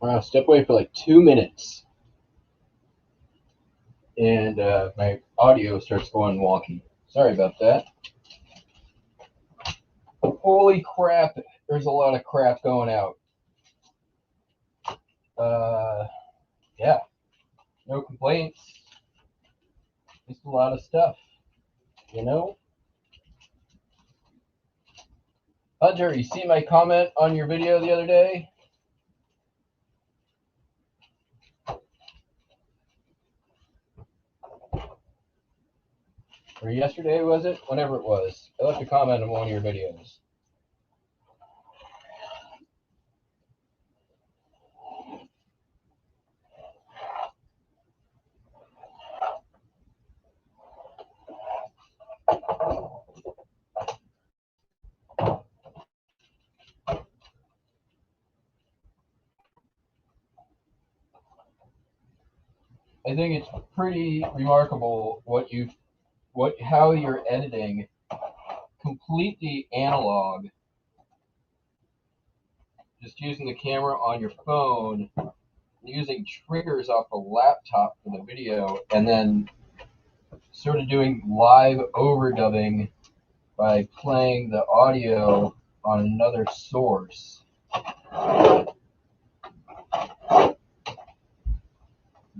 Wow, step away for like 2 minutes. And my audio starts going wonky. Sorry about that. Holy crap, there's a lot of crap going out. Yeah, no complaints. Just a lot of stuff, you know? Hunter, you see my comment on your video the other day? Or yesterday, was it? Whenever it was. I left a comment on one of your videos. I think it's pretty remarkable how you're editing completely analog, just using the camera on your phone, using triggers off the laptop for the video, and then sort of doing live overdubbing by playing the audio on another source.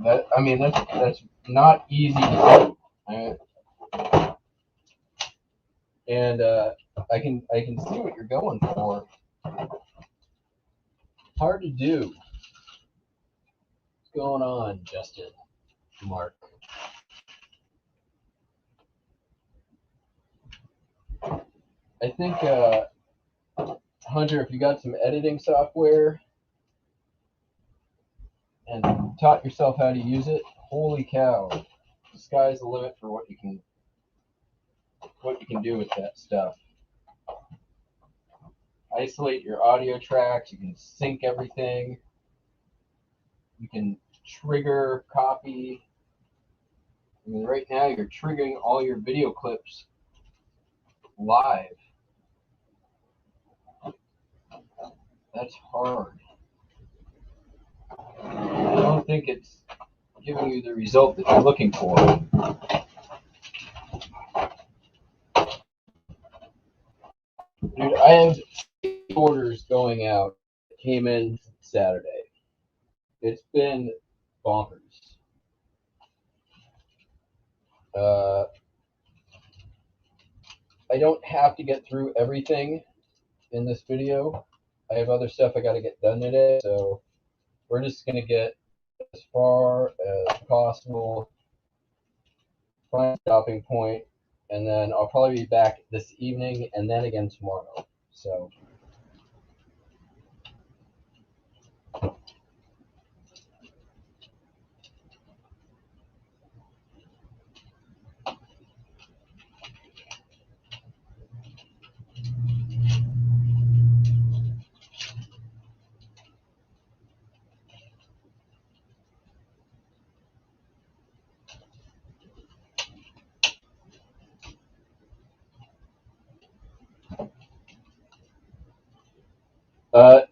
That's not easy to do. And I can see what you're going for. Hard to do. What's going on, Justin? Mark. I think, Hunter, if you got some editing software and taught yourself how to use it, holy cow, the sky's the limit for what you can do with that stuff. Isolate your audio tracks. You can sync everything. You can trigger copy. I mean, right now you're triggering all your video clips live. That's hard. I don't think it's giving you the result that you're looking for. Dude, I have orders going out that came in Saturday. It's been bonkers. I don't have to get through everything in this video. I have other stuff I got to get done today, so we're just going to get as far as possible, find a stopping point, and then I'll probably be back this evening and then again tomorrow. So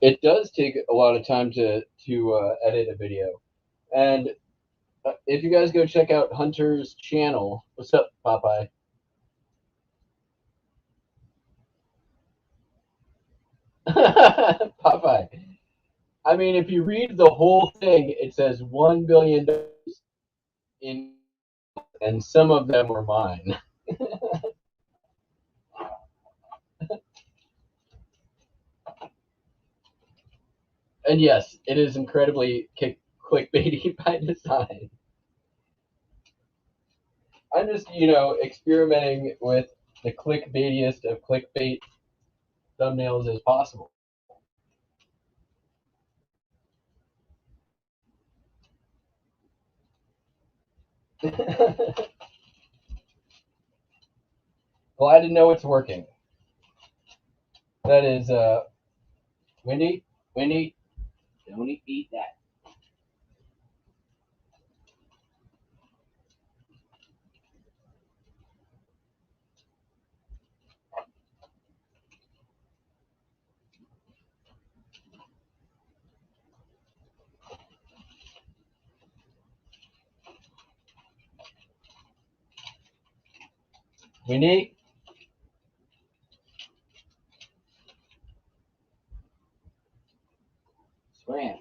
it does take a lot of time to edit a video, and if you guys go check out Hunter's channel, what's up, Popeye? Popeye. I mean, if you read the whole thing, it says $1 billion in, and some of them were mine. And yes, it is incredibly clickbaity by design. I'm just, experimenting with the clickbaitiest of clickbait thumbnails as possible. Glad to know it's working. That is, Wendy, don't eat that. Wendy? Swam.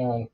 on.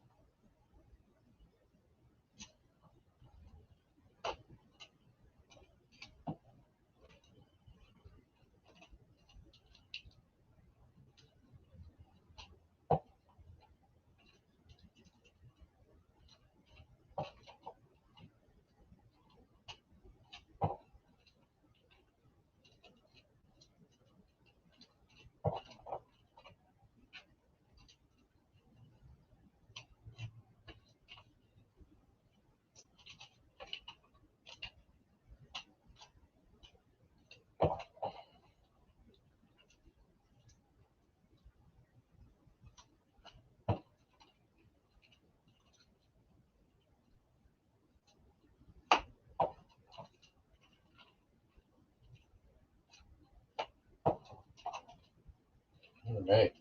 All right.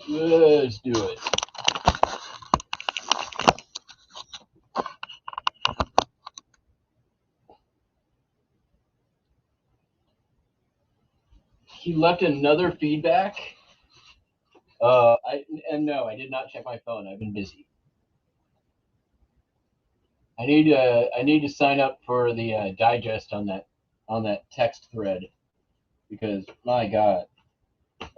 Let's do it. He left another feedback. No, I did not check my phone. I've been busy. I need to sign up for the digest on that text thread, because my God,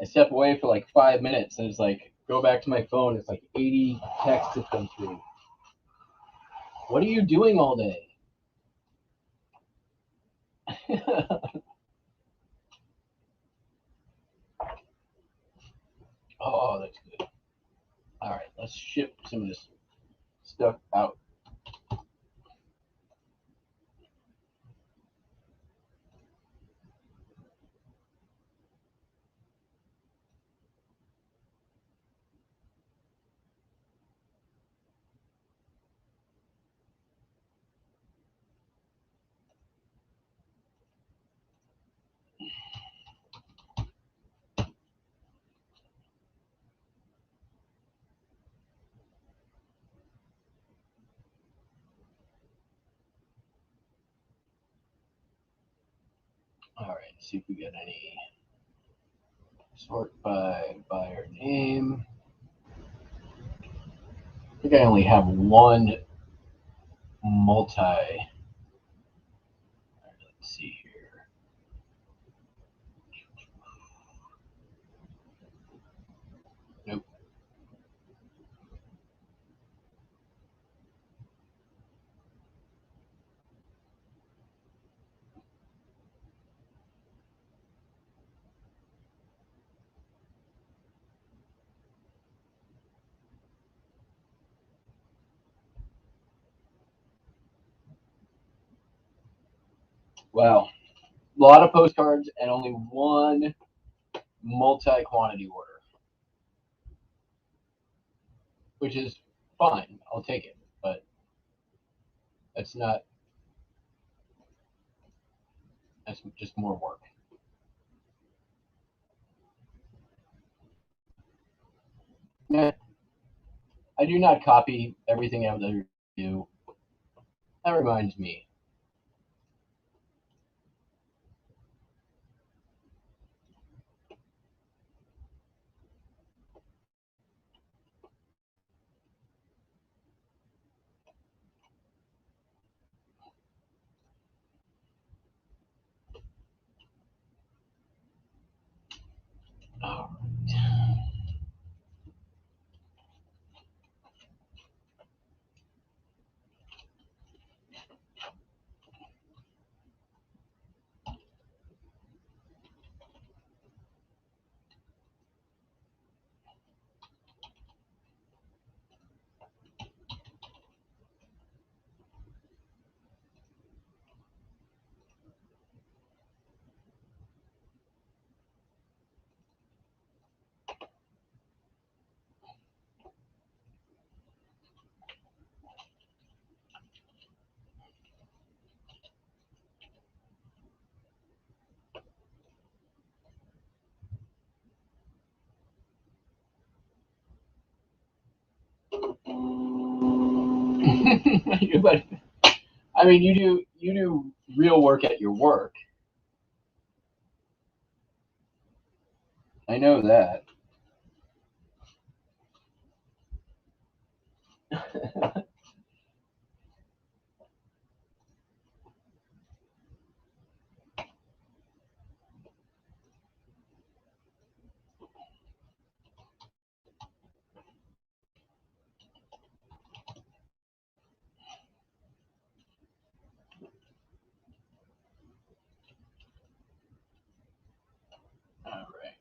I step away for like 5 minutes and it's like go back to my phone. It's like 80 texts have come through. What are you doing all day? Oh, that's good. All right, let's ship some of this stuff out. All right, see if we get any. Sort by buyer name. I think I only have one multi. Right, let's see here. Nope. Wow. A lot of postcards and only one multi-quantity order, which is fine. I'll take it, but that's not. That's just more work. Yeah, I do not copy everything others do. That reminds me. All right. But I mean, you do real work at your work. I know that. All right.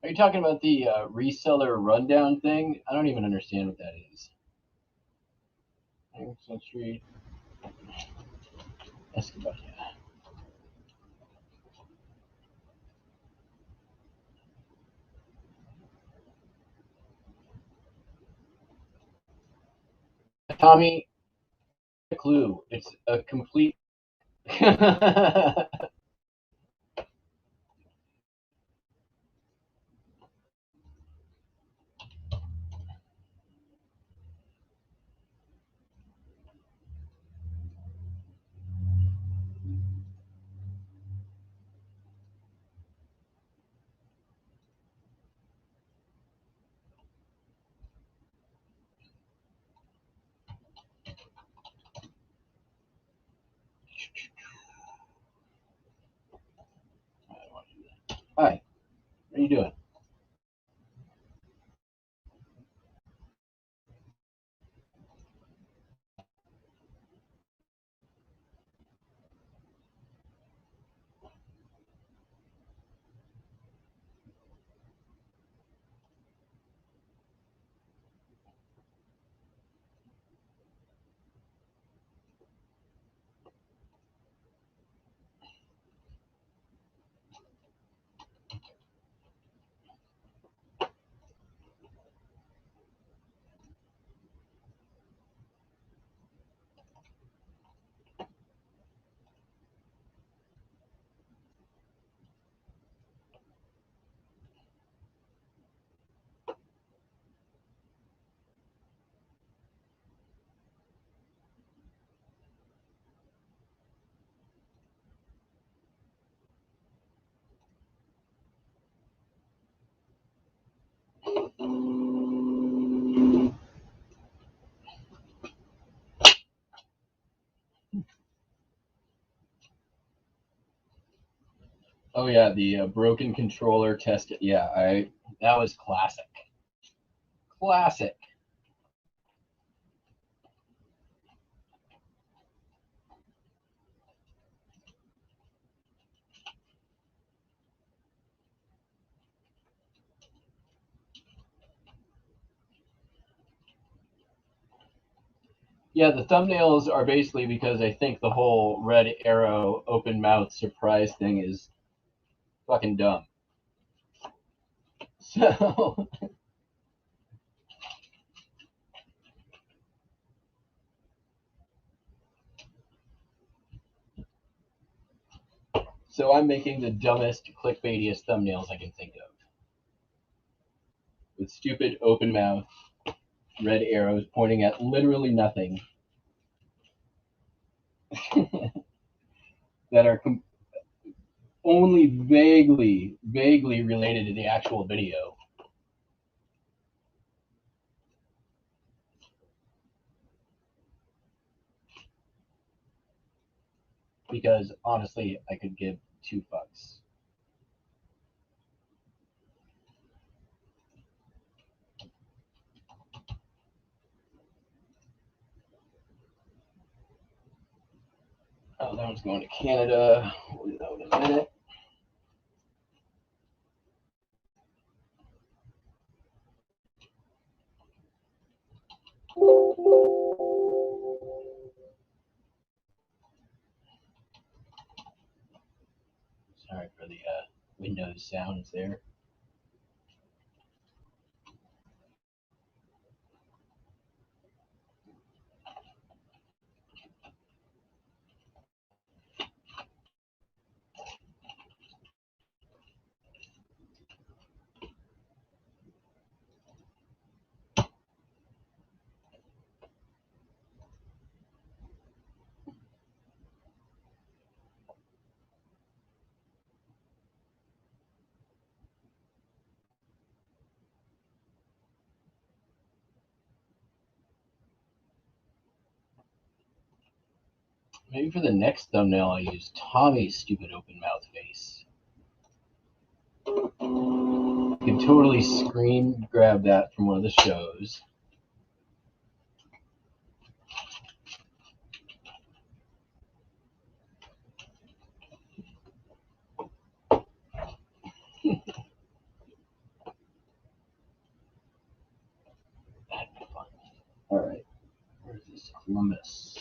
Are you talking about the reseller rundown thing? I don't even understand what that is. Century Escobar. Tommy, a clue. It's a complete. Hi, what are you doing? Oh yeah, the broken controller test. Yeah, I that was classic. Classic. Yeah, the thumbnails are basically because I think the whole red arrow open mouth surprise thing is fucking dumb. So so I'm making the dumbest clickbaitiest thumbnails I can think of. With stupid open mouth, red arrows pointing at literally nothing that are only vaguely related to the actual video. Because honestly, I could give two fucks. Oh, that one's going to Canada. We'll do that in a minute. Sorry for the Windows sounds there. Maybe for the next thumbnail, I'll use Tommy's stupid open mouth face. You can totally screen grab that from one of the shows. That'd be fun. All right, where's this Columbus?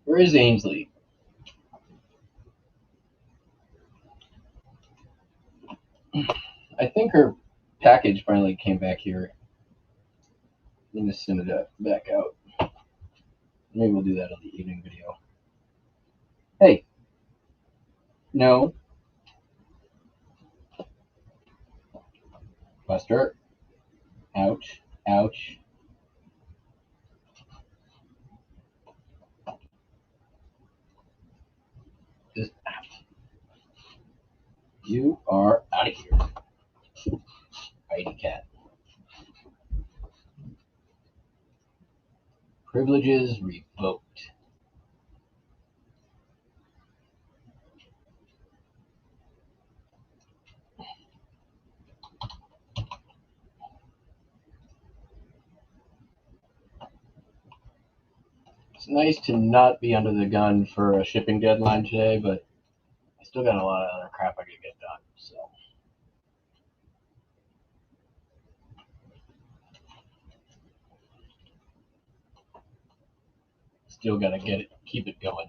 Where is Ainsley? I think her package finally came back here. I'm gonna send it back out. Maybe we'll do that on the evening video. Hey. No. Buster. Ouch. Ouch. Just, you are out of here. Heidi cat. Privileges revoked. It's nice to not be under the gun for a shipping deadline today, but I still got a lot of other crap I gotta get done, so. Still gotta keep it going.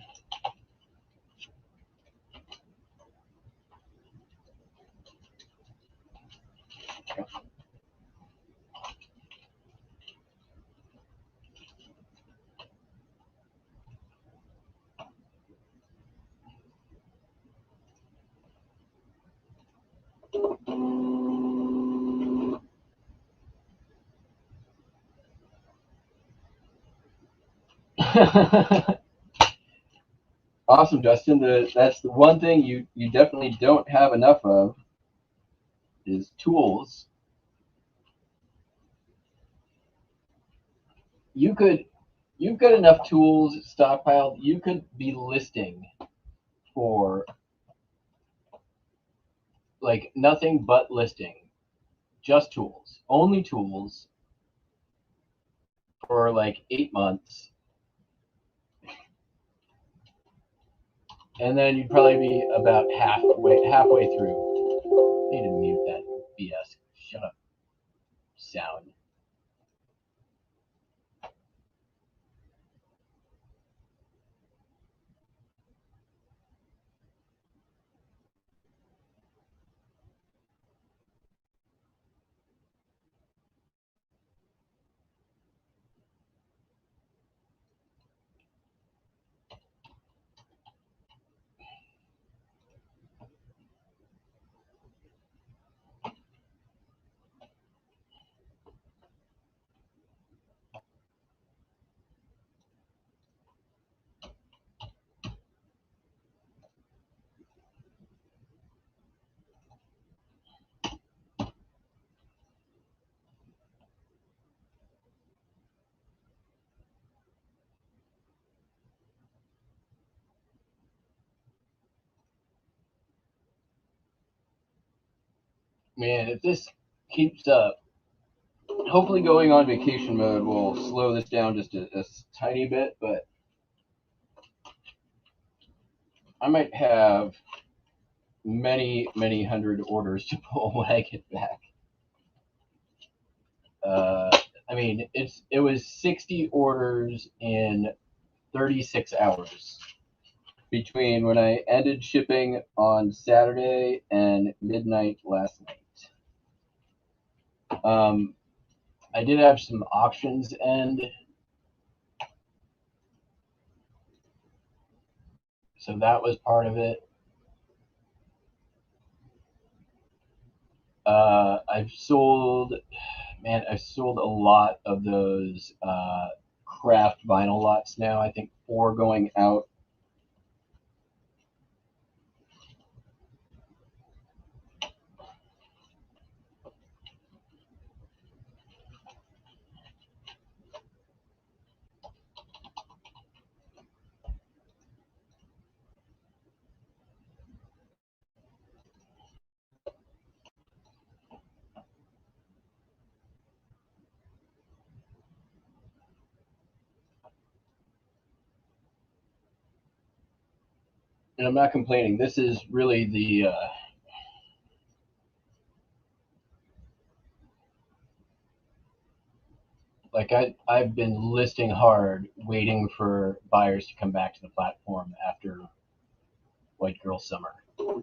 Awesome, Justin. That's the one thing you definitely don't have enough of is tools. You've got enough tools stockpiled. You could be listing for like nothing but listing, just tools, only tools for like 8 months. And then you'd probably be about halfway through. I need to mute that BS. Shut up. Sound. Man, if this keeps up, hopefully going on vacation mode will slow this down just a tiny bit, but I might have many, many hundred orders to pull when I get back. I mean, it was 60 orders in 36 hours between when I ended shipping on Saturday and midnight last night. I did have some auctions end, so that was part of it. I've sold a lot of those craft vinyl lots now. I think 4 going out. And I'm not complaining. This is really the I've been listing hard, waiting for buyers to come back to the platform after White Girl Summer, and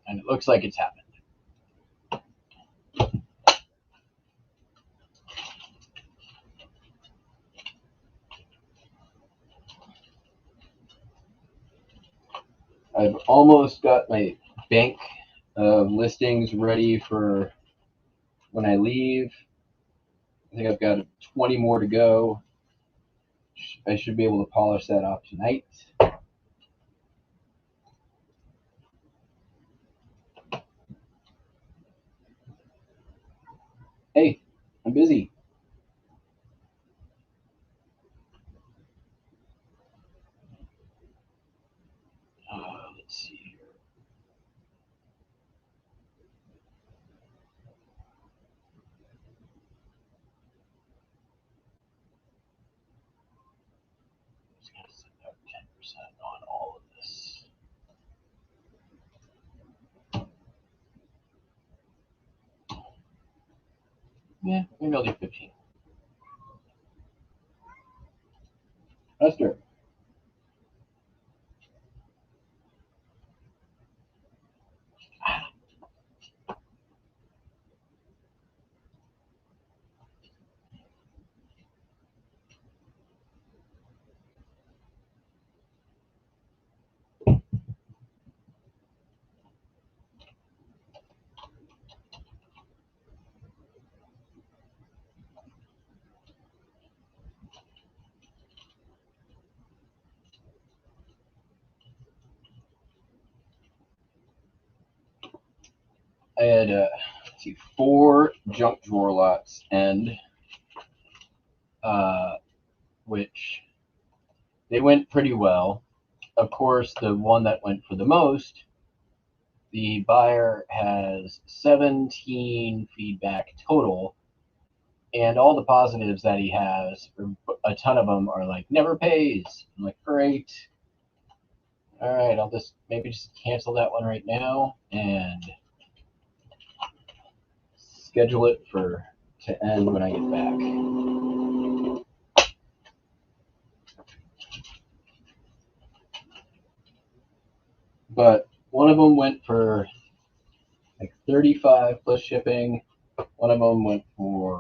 it looks like it's happened. I've almost got my bank of listings ready for when I leave. I think I've got 20 more to go. I should be able to polish that off tonight. Hey, I'm busy. Let's see here. I'm just going to set out 10% on all of this. Yeah, maybe I'll do 15. Esther. I had let's see, 4 junk drawer lots end, which they went pretty well. Of course, the one that went for the most, the buyer has 17 feedback total, and all the positives that he has, a ton of them are like never pays. I'm like, great. All right, I'll maybe just cancel that one right now and schedule it to end when I get back. But one of them went for like 35 plus shipping. One of them went for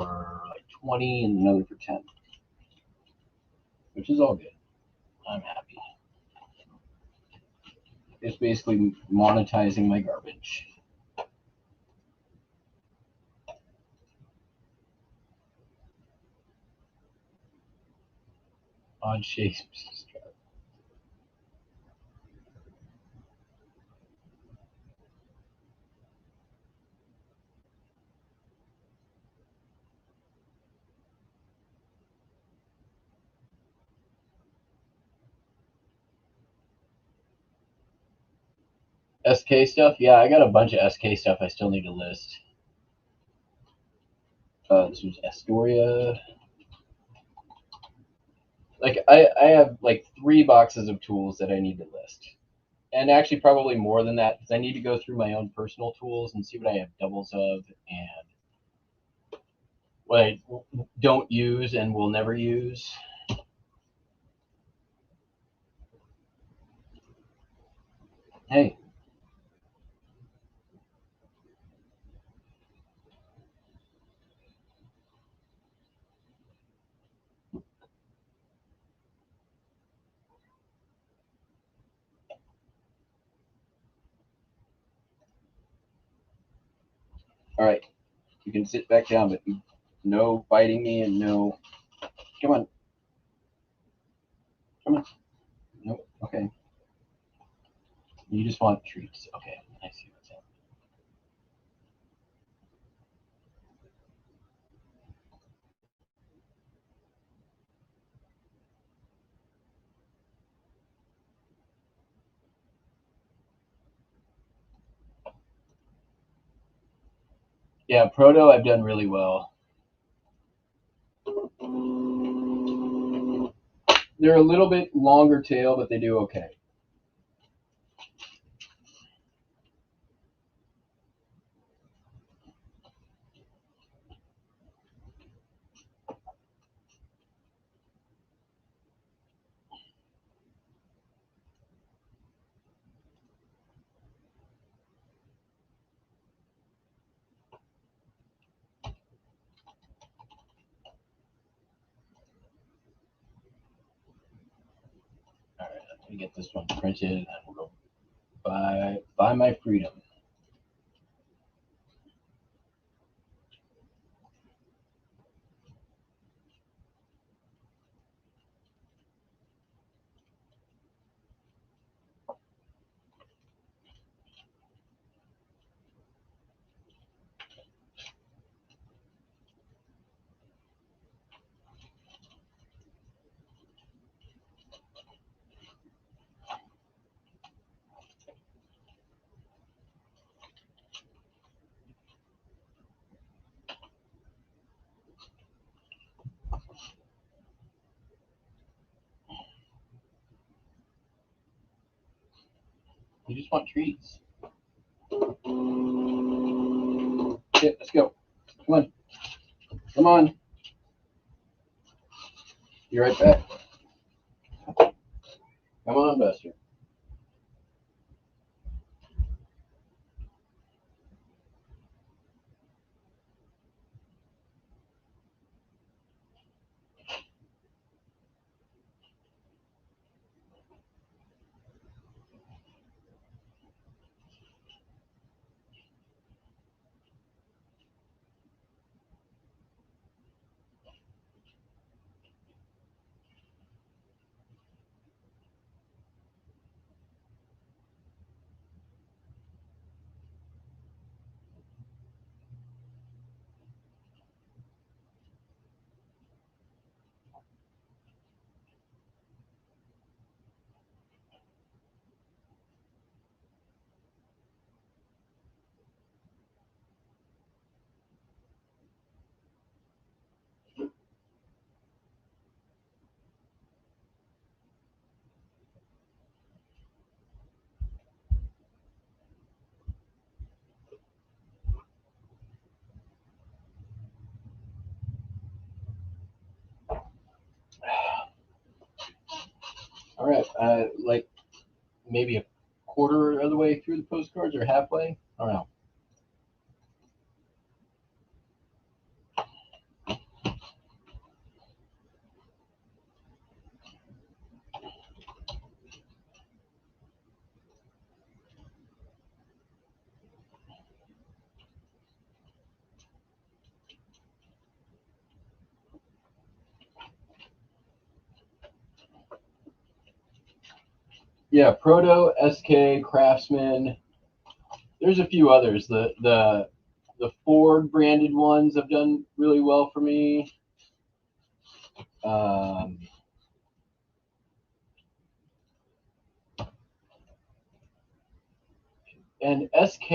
like 20 and another for 10, which is all good. I'm happy. It's basically monetizing my garbage. On Shakespeare's chart. SK stuff? Yeah, I got a bunch of SK stuff I still need to list. This was Astoria. Like, I have like 3 boxes of tools that I need to list. And actually probably more than that, because I need to go through my own personal tools and see what I have doubles of and what I don't use and will never use. Hey. All right. You can sit back down, but no biting me and no. Come on. Come on. Nope. Okay. You just want treats. Okay. I see what's happening. Yeah, Proto, I've done really well. They're a little bit longer tail, but they do okay. All right, let me get this one printed, and then we'll go buy my freedom. You just want treats. Yeah, let's go. Come on. Come on. You're right back. Come on, Buster. All right, like maybe a quarter of the way through the postcards or halfway. I don't know. Yeah, Proto, SK, Craftsman. There's a few others. The Ford branded ones have done really well for me. And SK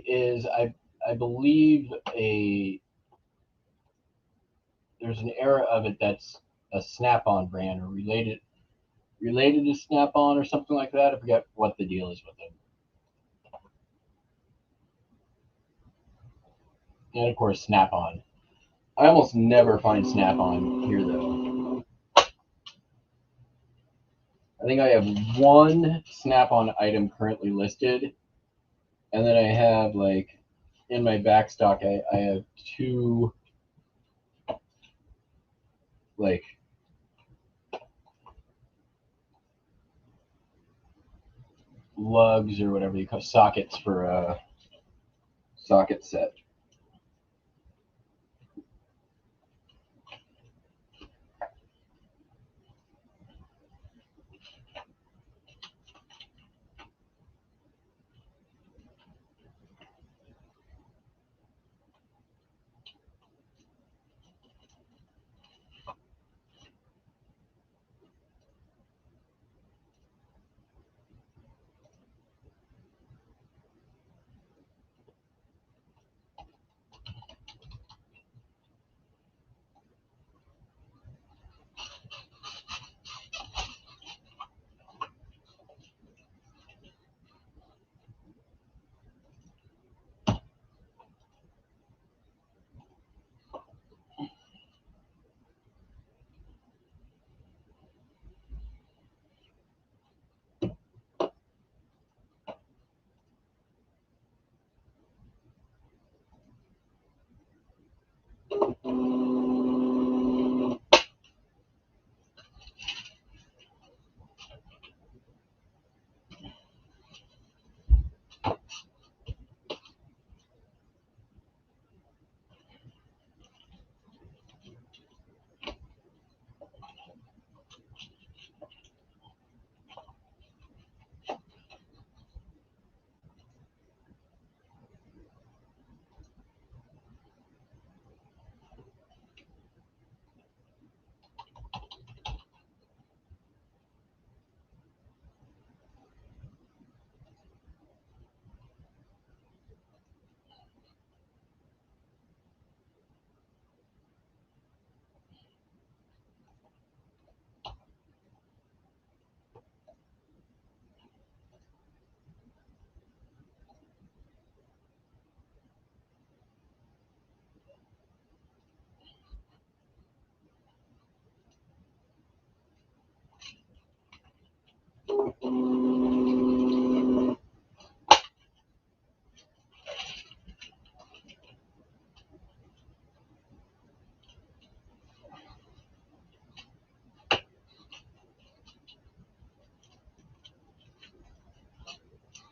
is, I believe, there's an era of it that's a Snap-on brand or related to Snap-on or something like that. I forget what the deal is with them. And of course, Snap-on. I almost never find Snap-on here though. I think I have one Snap-on item currently listed, and then I have, like, in my back stock, I have two, like, lugs or whatever you call sockets for a socket set.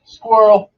Squirrel.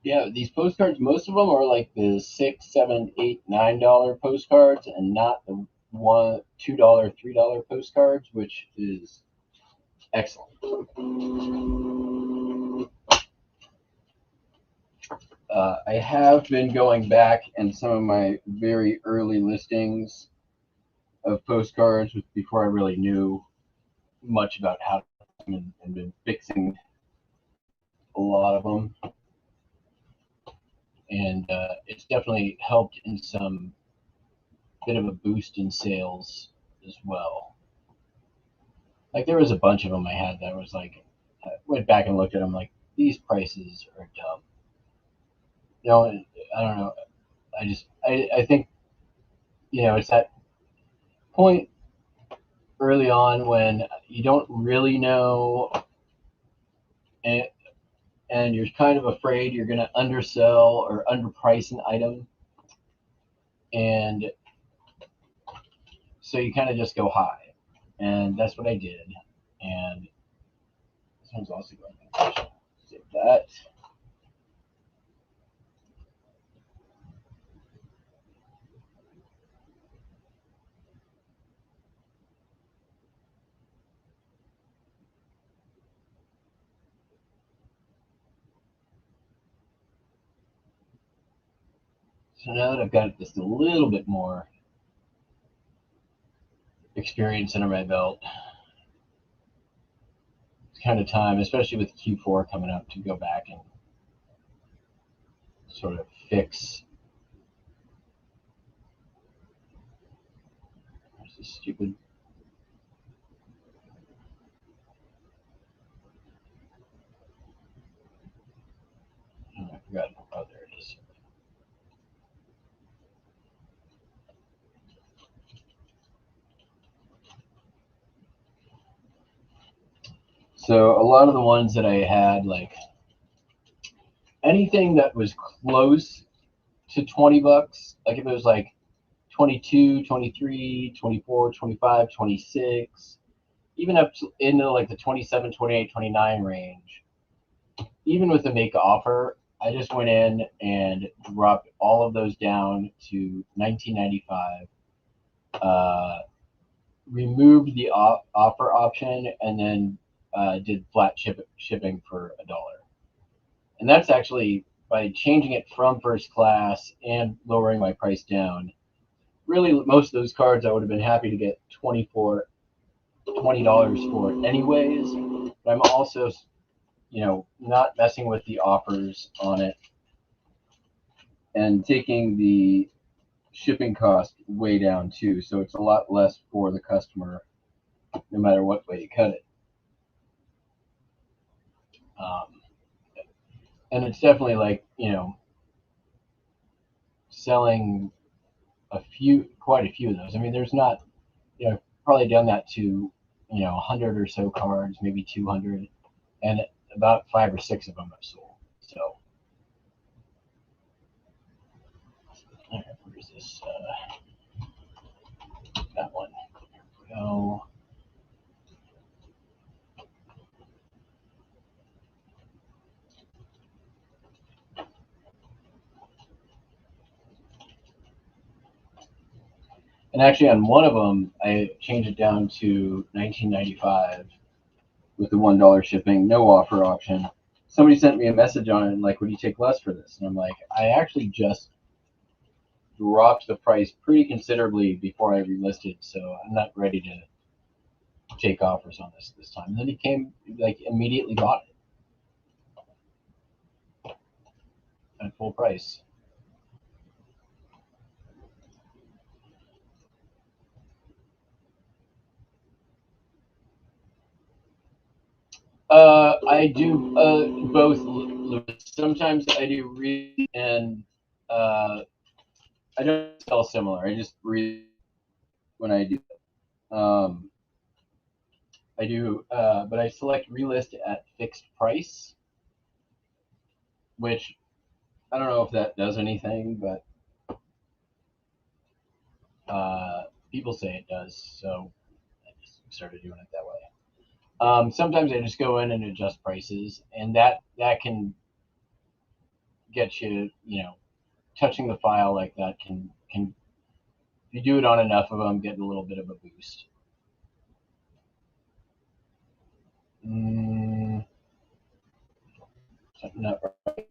Yeah, these postcards, most of them are like the $6, $7, $8, $9 postcards, and not the $1, $2, $3 postcards, which is excellent. I have been going back and some of my very early listings of postcards before I really knew much about how to and been fixing a lot of them, and it's definitely helped in some bit of a boost in sales as well. Like there was a bunch of them I had that was like, I went back and looked at them like these prices are dumb. You know, I don't know. I think it's that point early on when you don't really know, and, and you're kind of afraid you're going to undersell or underprice an item, and so you kind of just go high, and that's what I did. And this one's also going to save that. So now that I've got just a little bit more experience under my belt, it's kind of time, especially with Q4 coming up, to go back and sort of fix. Where's this stupid? Oh, I forgot. Oh, there it is. So a lot of the ones that I had, like anything that was close to $20, like if it was like 22, 23, 24, 25, 26, even up to into like the 27, 28, 29 range, even with the make offer, I just went in and dropped all of those down to 19.95. Removed the offer option, and then did flat shipping for $1. And that's actually by changing it from first class and lowering my price down. Really, most of those cards I would have been happy to get $20 for anyways. But I'm also, not messing with the offers on it and taking the shipping cost way down too. So it's a lot less for the customer, no matter what way you cut it. Um, and it's definitely like selling quite a few of those. I mean, there's not, probably done that to 100 or so cards, maybe 200, and about 5 or 6 of them I've sold. So, all right, where's this? That one. There we go. And actually, on one of them, I changed it down to 19.95 with the $1 shipping, no offer option. Somebody sent me a message on it, like, would you take less for this? And I'm like, I actually just dropped the price pretty considerably before I relisted, so I'm not ready to take offers on this time. And then he came, like, immediately bought it at full price. I do both. Sometimes I do read, and I don't sell similar. I just read when I do. I do, but I select relist at fixed price, which I don't know if that does anything, but people say it does, so I just started doing it that way. Sometimes I just go in and adjust prices, and that can get you, touching the file like that can if you do it on enough of them, get a little bit of a boost. Something not right.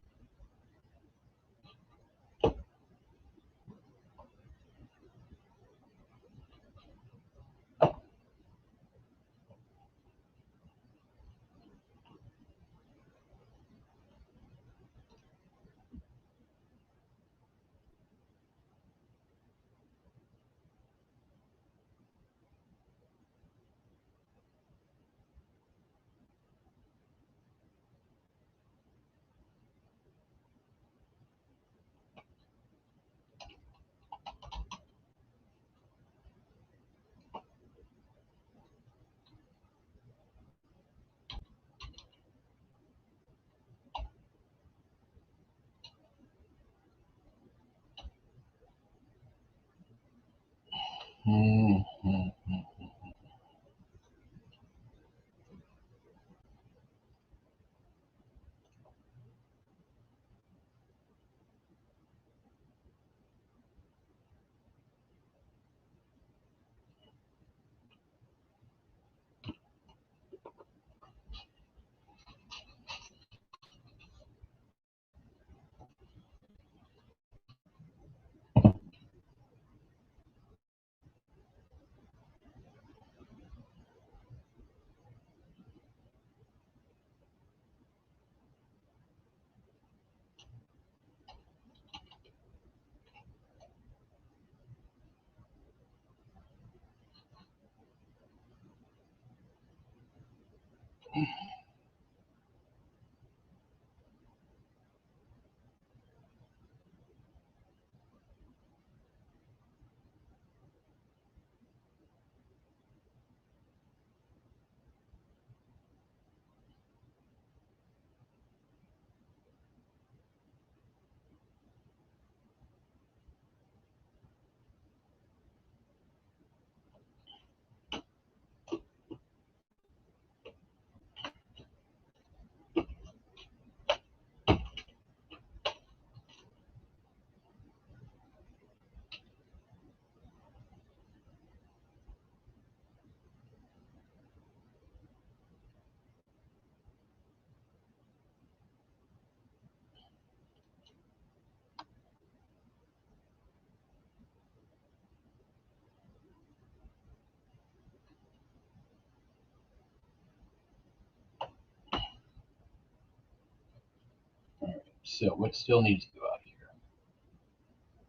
So what still needs to go out here?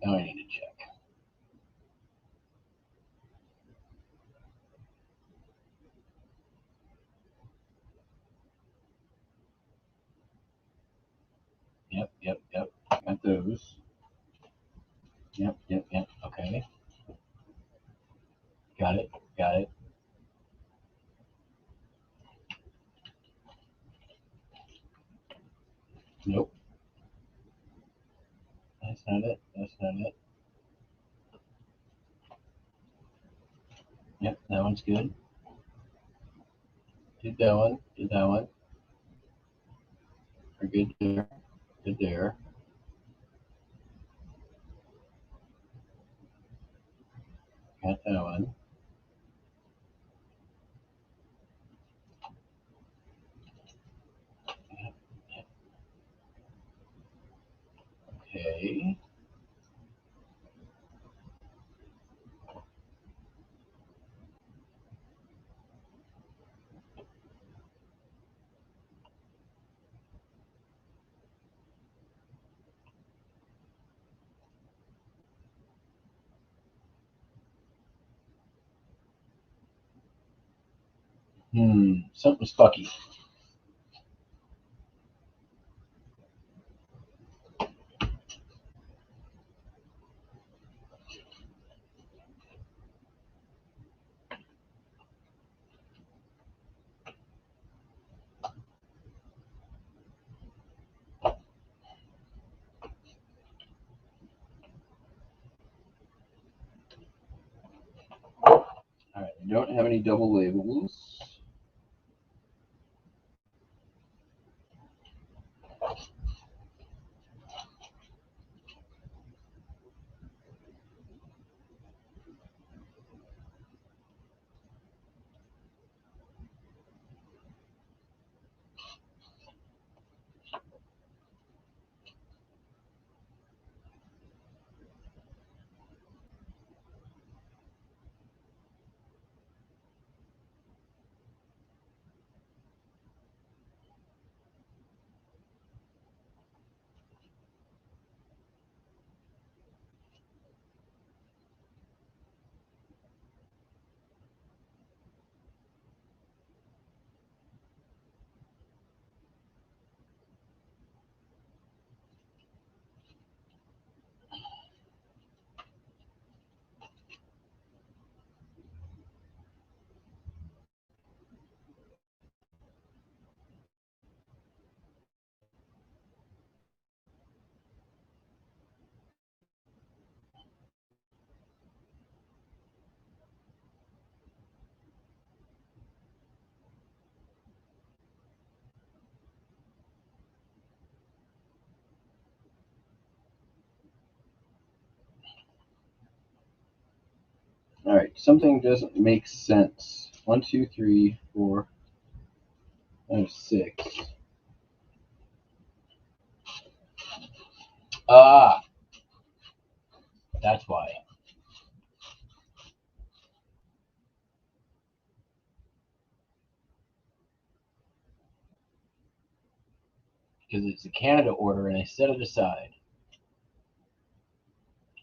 Now I need to check. Yep. Got those. Yep. Okay. Got it. Nope. That's not it. Yep, that one's good. Did that one. We're good there. Good there. Got that one. Yep. Okay. Something's fucky. All right, I don't have any double labels. something doesn't make sense. 1, 2, 3, 4, 5, 6. Ah, that's why. Because it's a Canada order and I set it aside.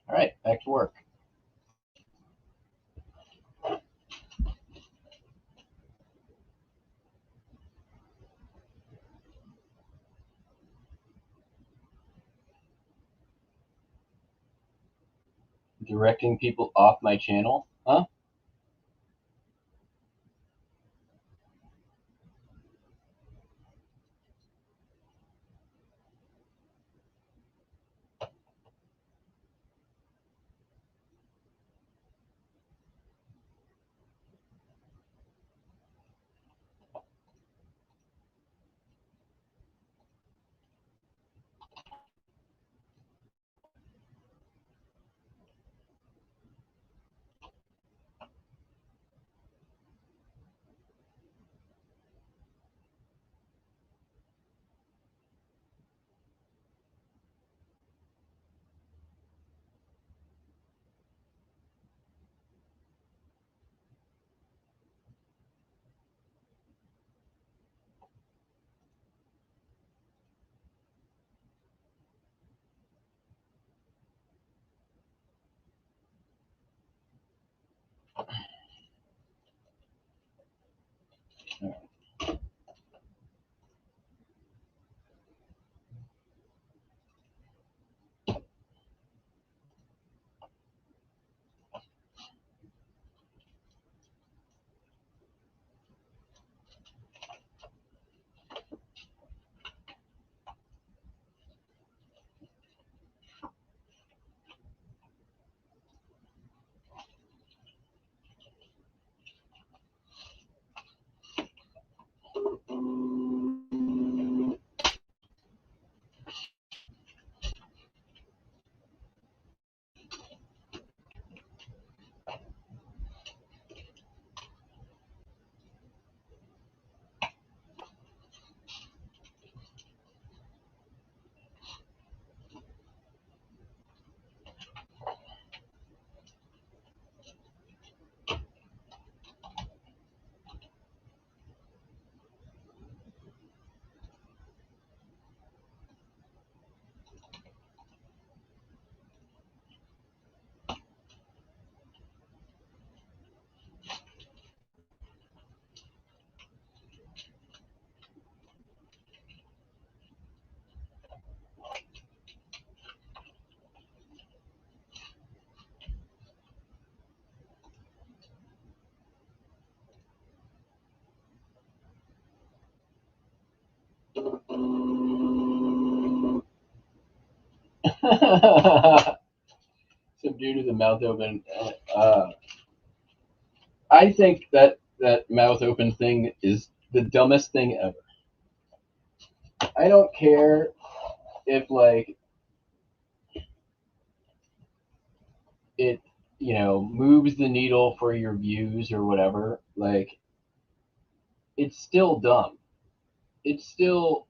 All right, back to work. Directing people off my channel? Huh? Subdued with the mouth open. I think that mouth open thing is the dumbest thing ever. I don't care if like it, moves the needle for your views or whatever. Like it's still dumb. It's still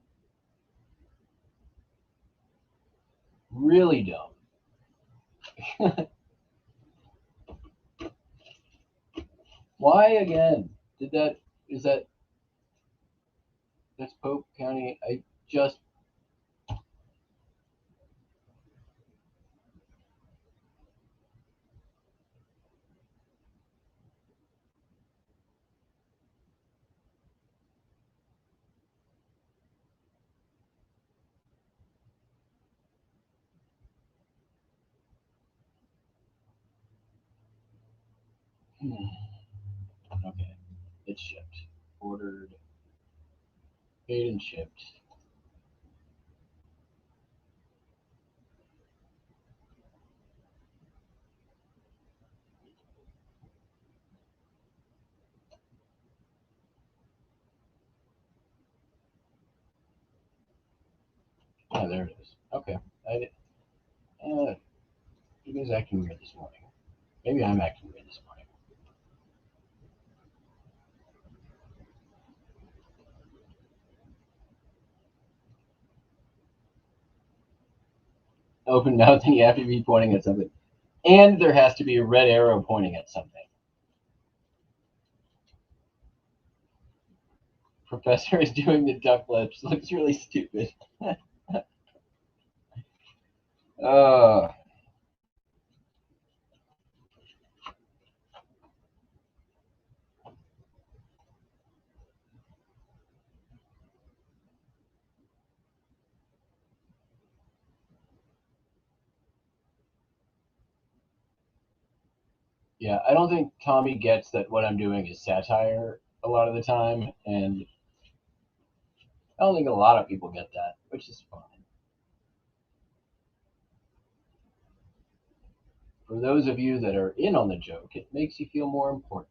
really dumb. Why again? Is that's Pope County? I just okay. It's shipped, ordered, paid and shipped. Oh, there it is. Okay. You guys acting weird this morning. Maybe I'm acting weird this morning. open mouth and you have to be pointing at something. And there has to be a red arrow pointing at something. Professor is doing the duck lips. Looks really stupid. Yeah, I don't think Tommy gets that what I'm doing is satire a lot of the time, and I don't think a lot of people get that, which is fine. For those of you that are in on the joke, it makes you feel more important.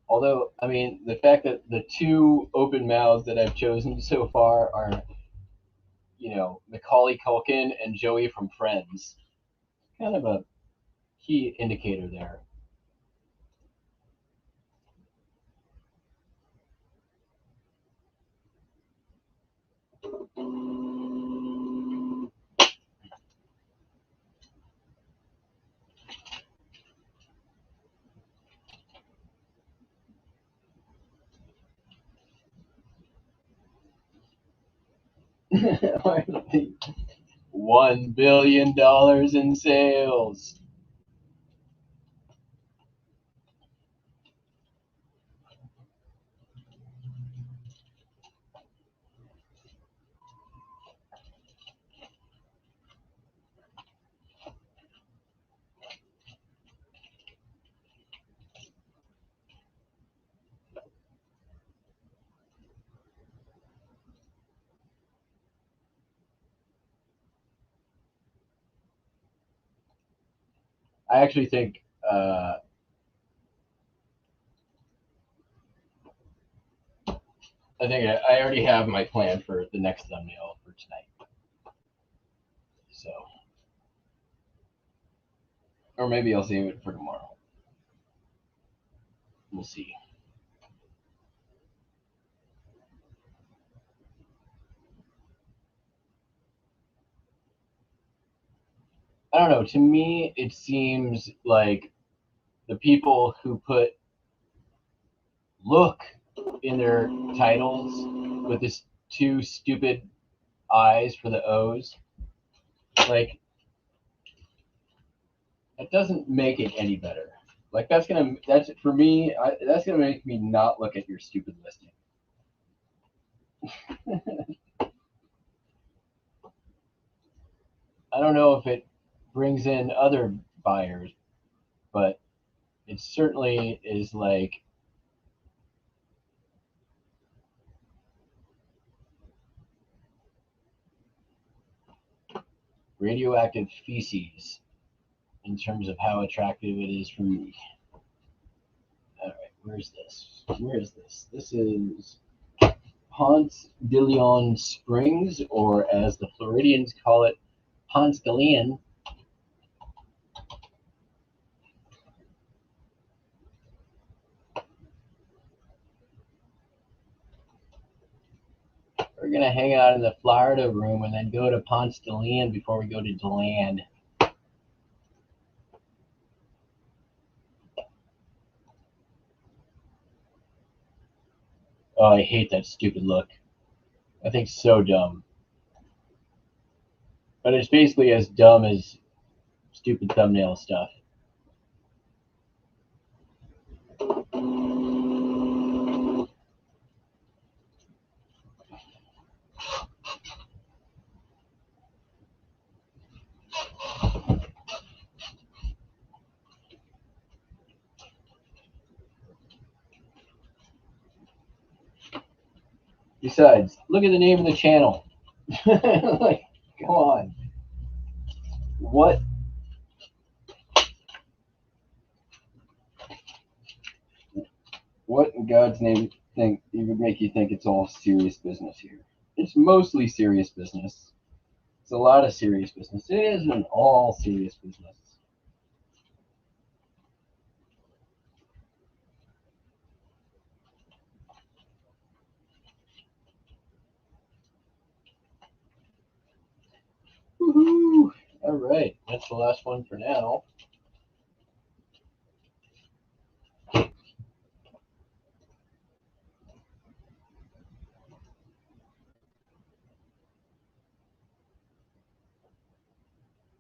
Although, I mean, the fact that the two open mouths that I've chosen so far are, Macaulay Culkin and Joey from Friends, kind of a key indicator there. $1 billion in sales. I actually think I already have my plan for the next thumbnail for tonight. So, or maybe I'll save it for tomorrow. We'll see. I don't know. To me, it seems like the people who put "look" in their titles with this two stupid eyes for the O's, like, it doesn't make it any better. Like, that's for me, that's gonna make me not look at your stupid listing. I don't know if it brings in other buyers, but it certainly is like radioactive feces in terms of how attractive it is for me. All right, where's this? Where is this? This is Ponce de Leon Springs, or as the Floridians call it, Ponce de Leon. We're going to hang out in the Florida room and then go to Ponce de Leon before we go to DeLand. Oh, I hate that stupid look. I think it's so dumb. But it's basically as dumb as stupid thumbnail stuff. Besides, look at the name of the channel. Like, come on. What in God's name think it would make you think it's all serious business here? It's mostly serious business. It's a lot of serious business. It isn't all serious business. Woohoo! All right, that's the last one for now.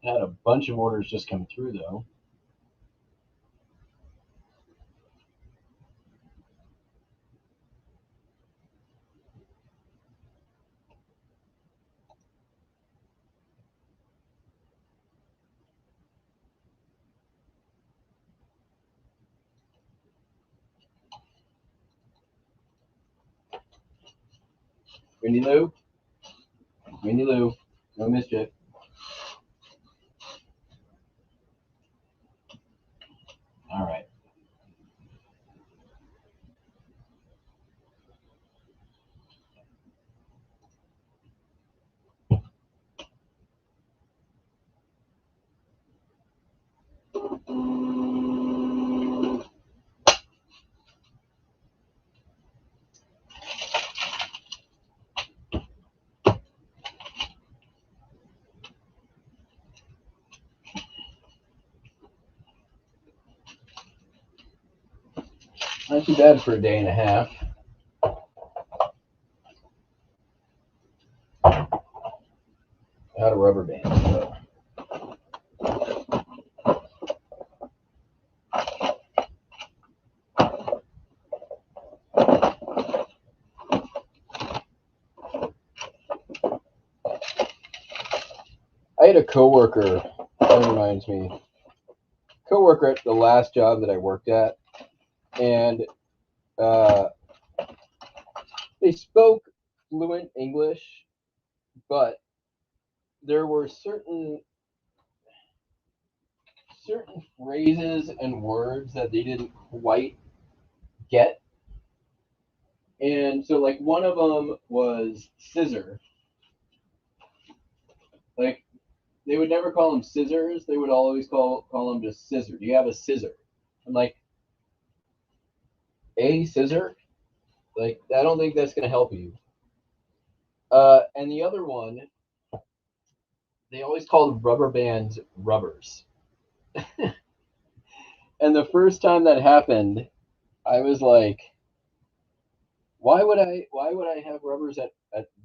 Had a bunch of orders just come through though. Winnie Lou, no mischief. All right. Not too bad for a day and a half. Out of rubber bands. So. I had a coworker. That reminds me. Coworker at the last job that I worked at, and they spoke fluent English, but there were certain phrases and words that they didn't quite get. And so, like, one of them was scissor. Like, they would never call them scissors. They would always call them just scissor. Do you have a scissor? I'm like, a scissor? Like, I don't think that's going to help you. And the other one, they always called rubber bands rubbers. And the first time that happened, I was like, why would I have rubbers at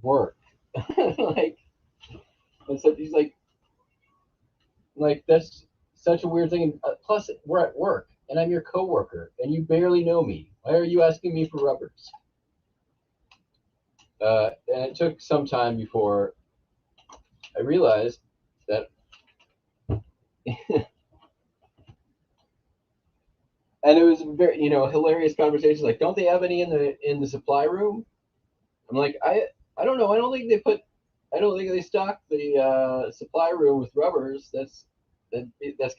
work? Like, and so he's like that's such a weird thing. Plus, we're at work, and I'm your coworker, and you barely know me. Why are you asking me for rubbers? And it took some time before I realized that. And it was very, hilarious conversations. Like, don't they have any in the supply room? I'm like, I don't know. I don't think they stock the supply room with rubbers. That's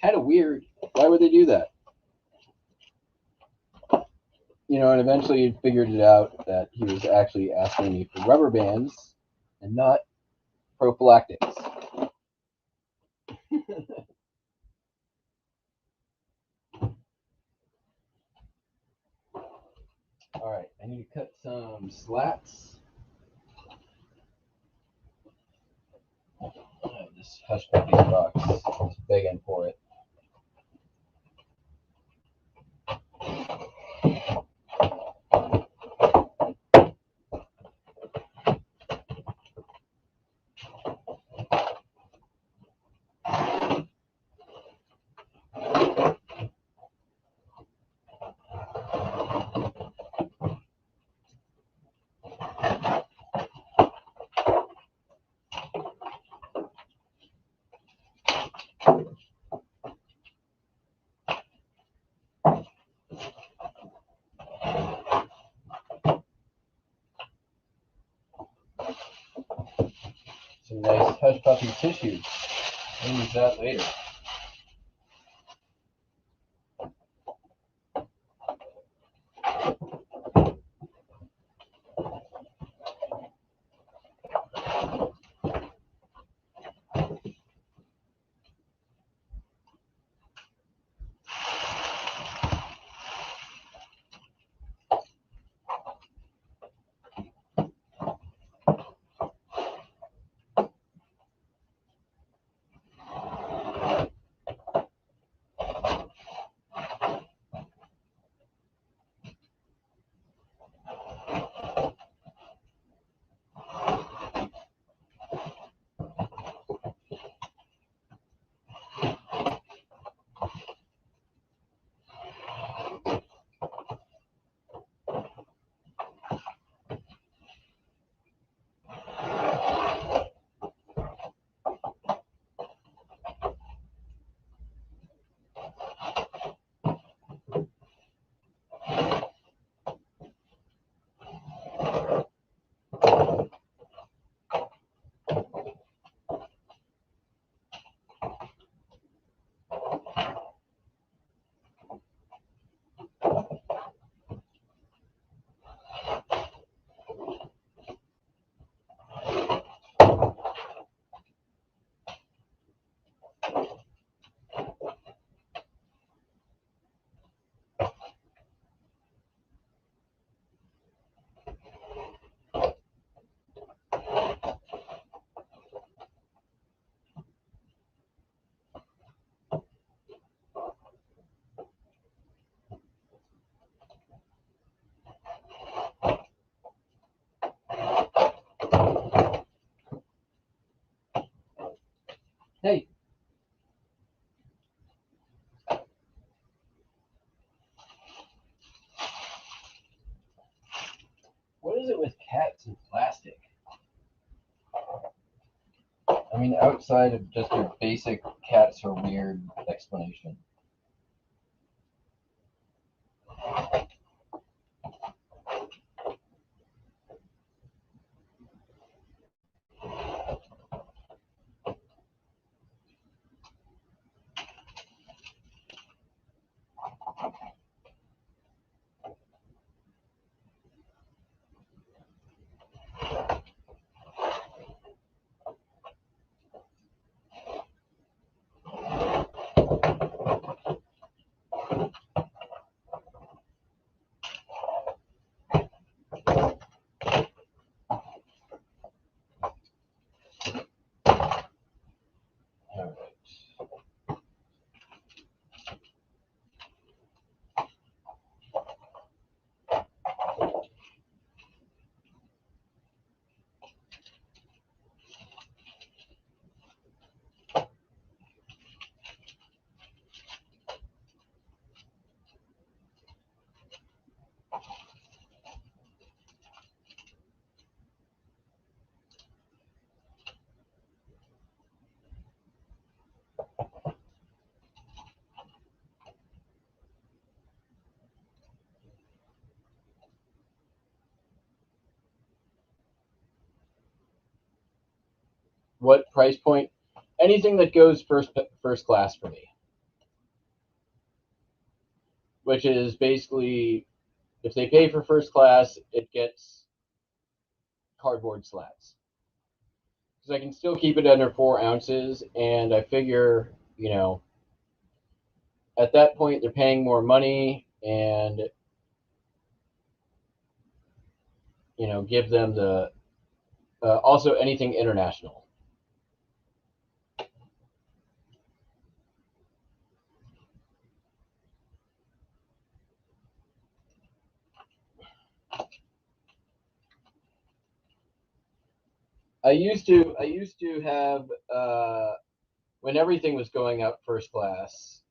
kind of weird. Why would they do that? And eventually he figured it out that he was actually asking me for rubber bands and not prophylactics. All right, I need to cut some slats. This Hush Puppies box is begging for it. Some nice Hush Puppy tissue. I'll use that later. is it with cats and plastic? I mean, outside of just your basic cats are weird explanation. What price point? Anything that goes first class for me, which is basically if they pay for first class, it gets cardboard slats. Because I can still keep it under 4 ounces, and I figure, you know, at that point they're paying more money, and you know, give them the also anything international. I used to have when everything was going up first class,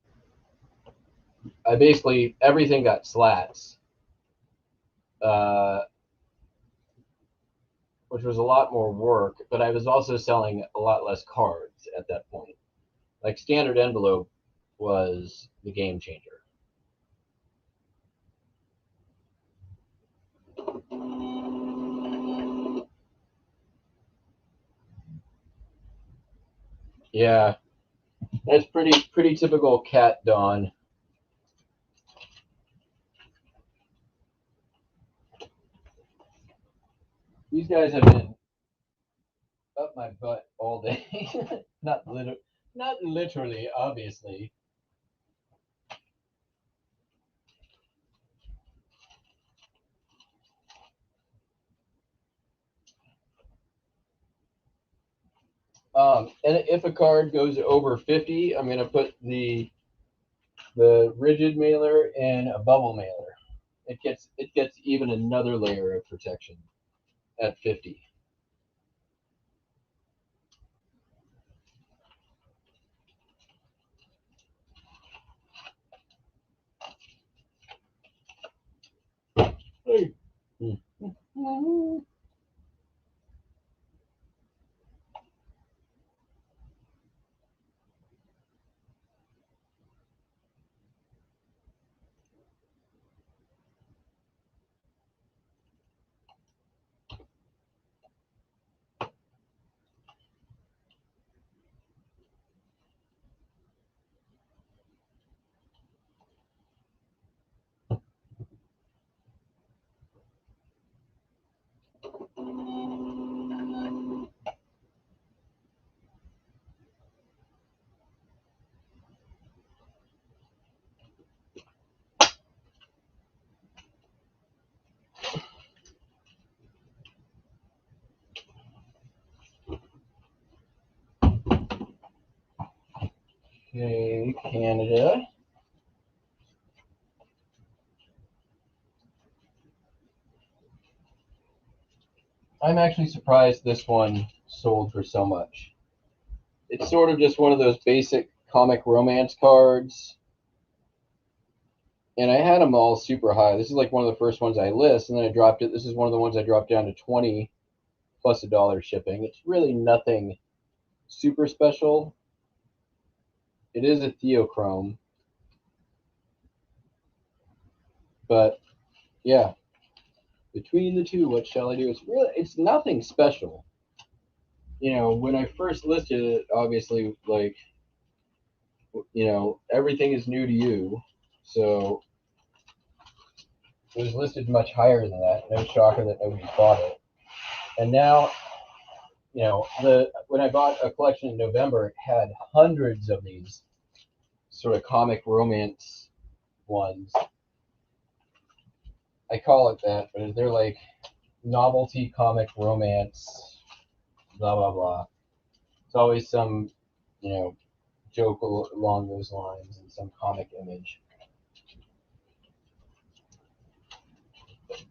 I basically everything got slats, which was a lot more work. But I was also selling a lot less cards at that point. Like standard envelope was the game changer. Yeah, that's pretty typical cat Dawn. These guys have been up my butt all day. not literally, obviously. And if a card goes over 50, I'm gonna put the rigid mailer in a bubble mailer. It gets even another layer of protection at 50. Hey. Okay, Canada. I'm actually surprised this one sold for so much. It's sort of just one of those basic comic romance cards. And I had them all super high. This is like one of the first ones I list, and then I dropped it. This is one of the ones I dropped down to 20 plus $1 shipping. It's really nothing super special. It is a theochrome, but yeah, between the two, what shall I do? It's nothing special. You know, when I first listed it, obviously, like, you know, everything is new to you, so it was listed much higher than that. No shocker that nobody bought it. And now, you know, when I bought a collection in November, it had hundreds of these sort of comic romance ones. I call it that, but they're like novelty comic romance, blah blah blah. It's always some, you know, joke along those lines and some comic image.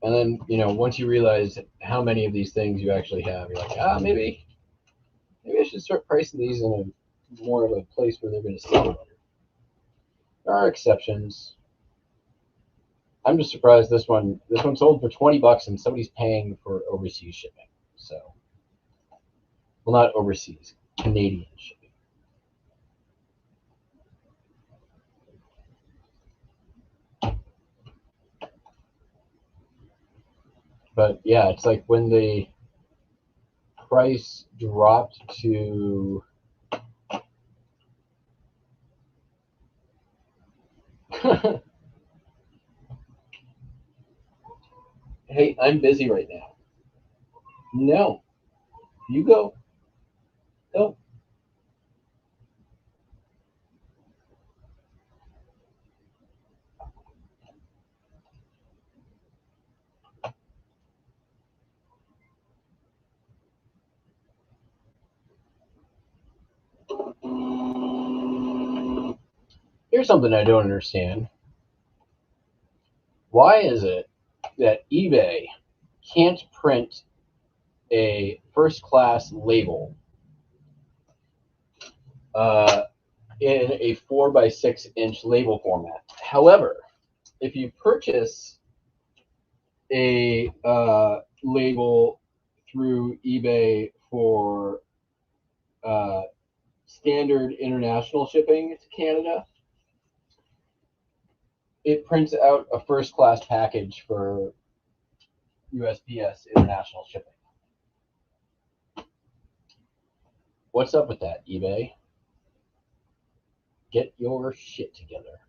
And then, you know, once you realize how many of these things you actually have, you're like, maybe I should start pricing these in a more of a place where they're going to sell better. There are exceptions. I'm just surprised this one sold for $20 and somebody's paying for overseas shipping. So, well, not overseas, Canadian shipping. But yeah, it's like when the price dropped to hey, I'm busy right now. No, you go. Go. Here's something I don't understand. Why is it that eBay can't print a first class label in a 4x6 inch label format? However, if you purchase a label through eBay for standard international shipping to Canada, it prints out a first class package for USPS international shipping. What's up with that, eBay? Get your shit together.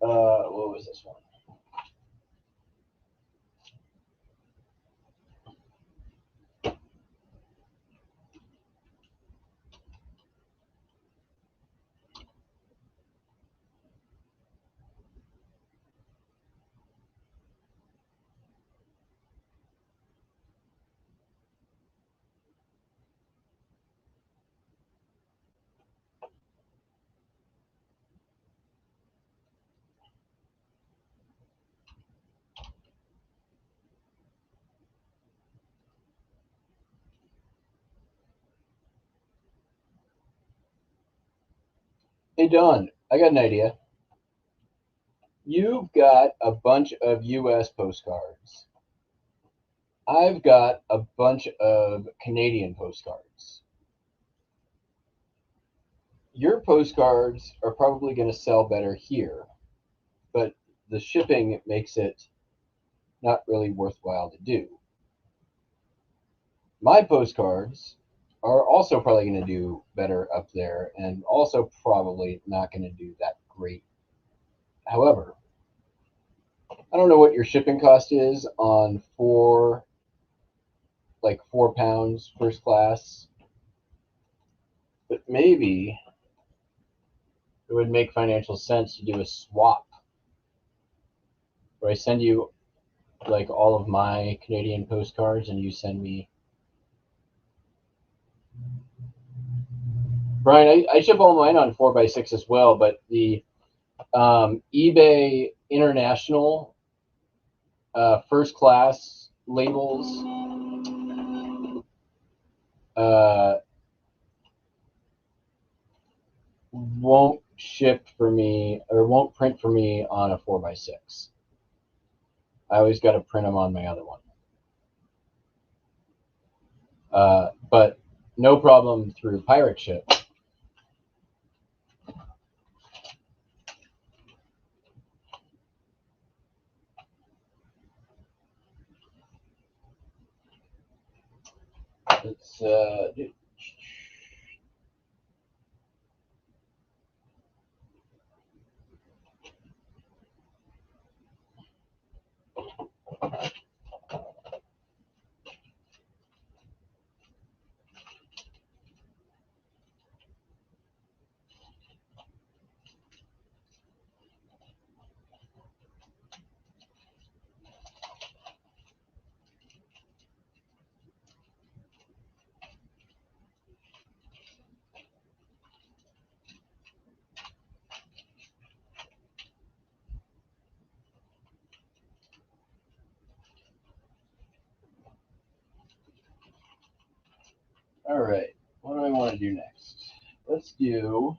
What was this one? Hey, Don, I got an idea. You've got a bunch of US postcards. I've got a bunch of Canadian postcards. Your postcards are probably going to sell better here, but the shipping makes it not really worthwhile to do. My postcards are also probably going to do better up there and also probably not going to do that great. However, I don't know what your shipping cost is on 4 pounds first class, but maybe it would make financial sense to do a swap where I send you like all of my Canadian postcards and you send me. Brian, I ship all mine on 4x6 as well, but the eBay International first class labels ship for me or won't print for me on a 4x6. I always got to print them on my other one. But no problem through Pirate Ship. Let's all right. What do I want to do next? Let's do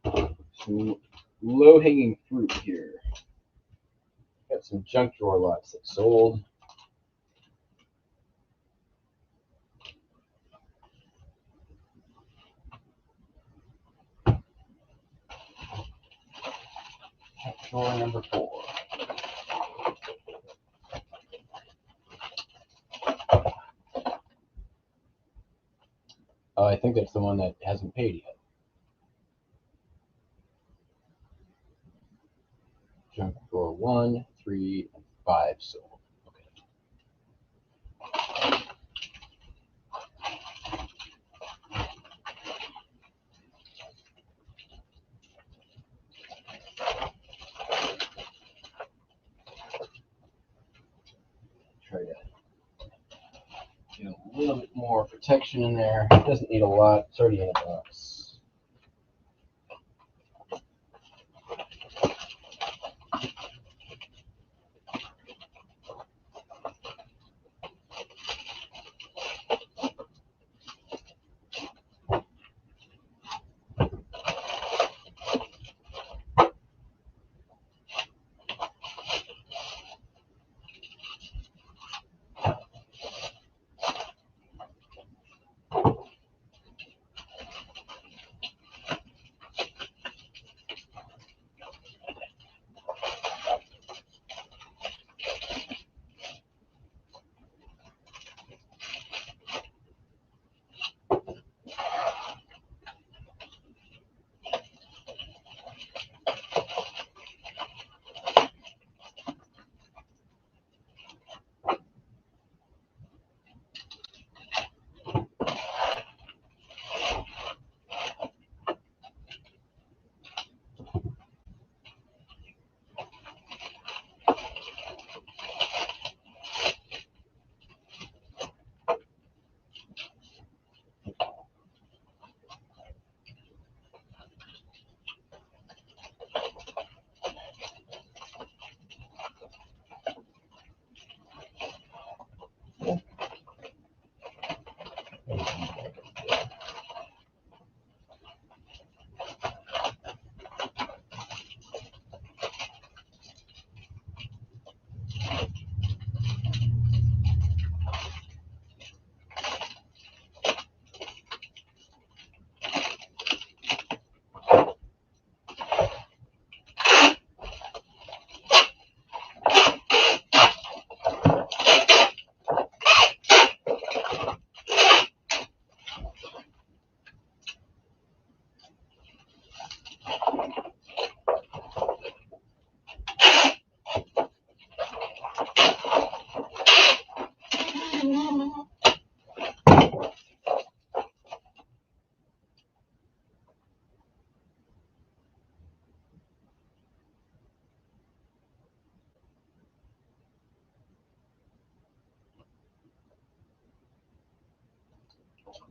some low-hanging fruit here. Got some junk drawer lots that sold. Junk drawer number 4. Oh, I think that's the one that hasn't paid yet. Junk drawer 1, 3, and 5 sold. Try to get a little bit more protection in there. It doesn't need a lot. It's already in a box.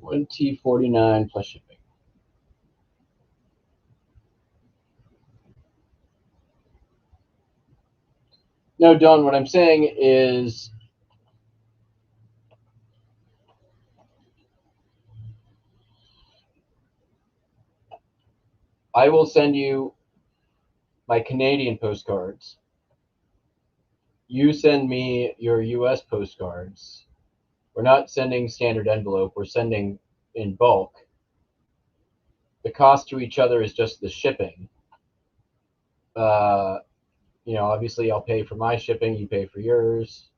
$20.49 plus shipping. No, Don, what I'm saying is I will send you my Canadian postcards. You send me your US postcards. We're not sending standard envelope, we're sending in bulk. The cost to each other is just the shipping. Obviously I'll pay for my shipping, you pay for yours.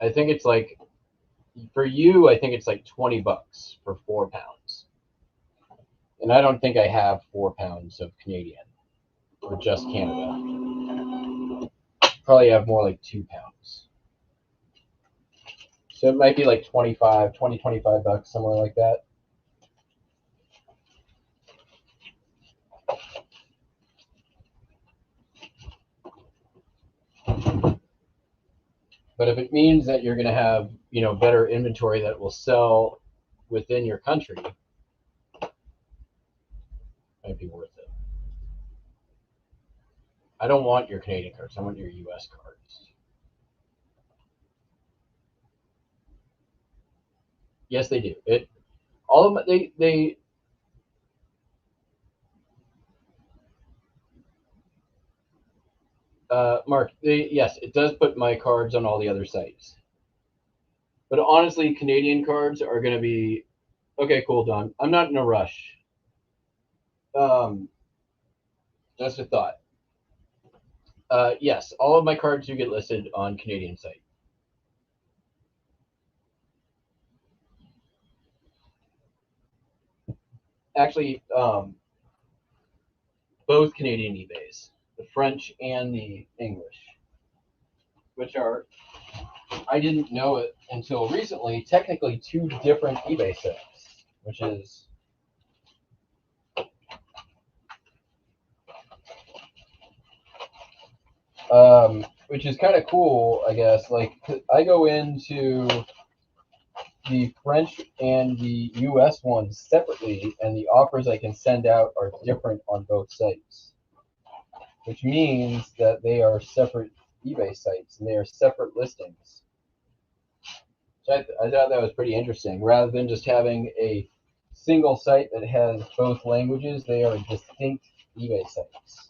I think it's like, for you, I think it's like $20 for 4 pounds. And I don't think I have 4 pounds of Canadian or just Canada. Probably have more like 2 pounds. So it might be like 25 $25, somewhere like that. But if it means that you're going to have, better inventory that will sell within your country, it might be worth it. I don't want your Canadian cards. I want your US cards. Yes, they do. All of them, they Mark, yes, it does put my cards on all the other sites. But honestly, Canadian cards are going to be okay. Cool, Don. I'm not in a rush. Just a thought. Yes, all of my cards do get listed on Canadian site. Actually, both Canadian eBays, the French and the English, which are, I didn't know it until recently, technically 2 different eBay sites, which is kind of cool, I guess. Like, I go into the French and the US ones separately, and the offers I can send out are different on both sites, which means that they are separate eBay sites and they are separate listings. So I thought that was pretty interesting. Rather than just having a single site that has both languages, they are distinct eBay sites.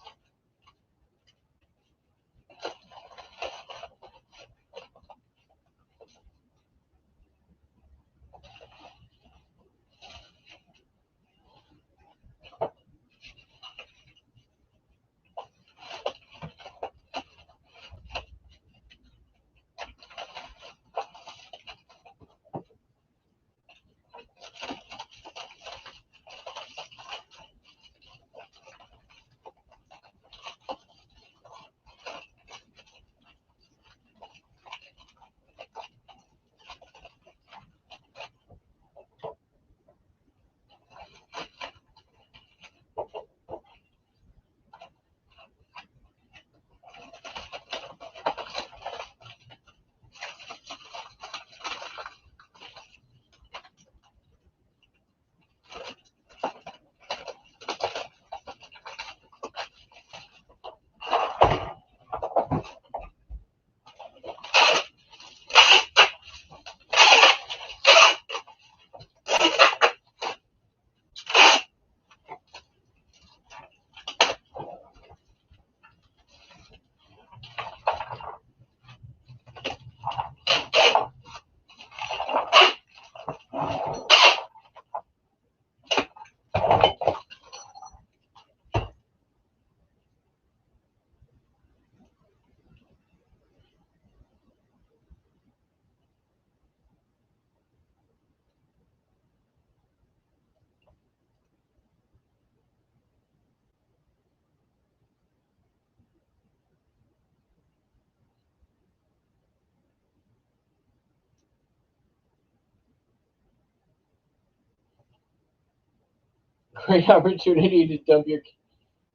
Great opportunity to dump your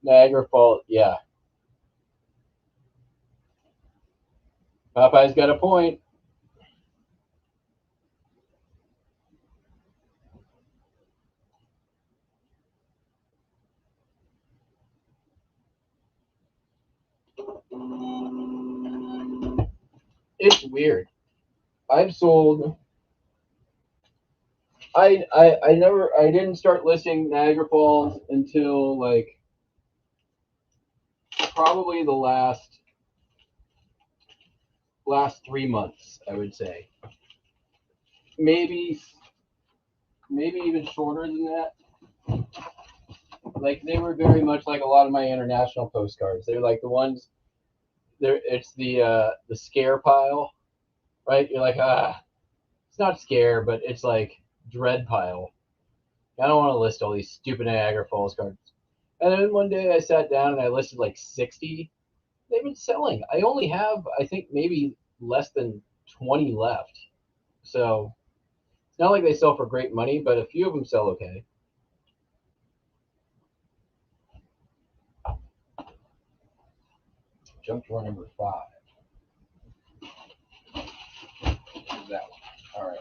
Niagara Falls. Yeah. Popeye's got a point. It's weird. I've sold. I didn't start listing Niagara Falls until like probably the last 3 months, I would say. Maybe even shorter than that. Like they were very much like a lot of my international postcards. They're like the ones. It's the scare pile, right? You're like it's not scare, but it's like dread pile. I don't want to list all these stupid Niagara Falls cards. And then one day I sat down and I listed like 60. They've been selling. I only have, I think, maybe less than 20 left. So it's not like they sell for great money, but a few of them sell okay. Junk drawer number 5. That one. All right.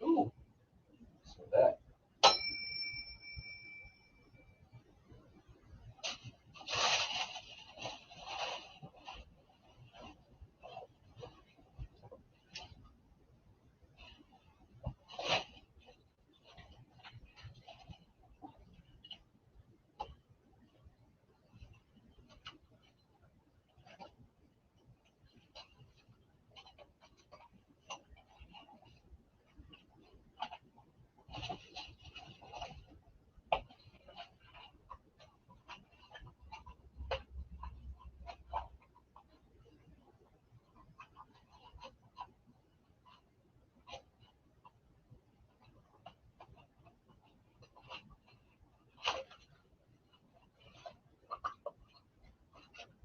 Ooh. So that.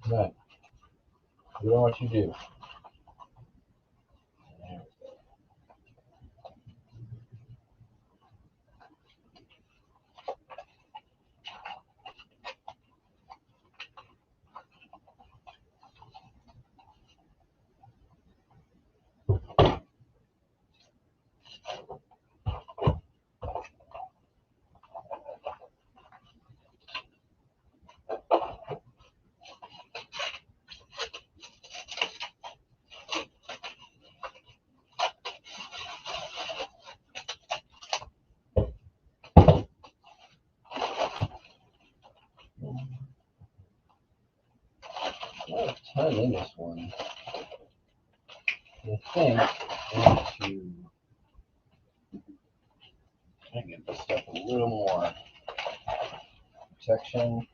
Right. You know what you do. Not a ton in this one. I think I need to try to get this stuff a little more protection.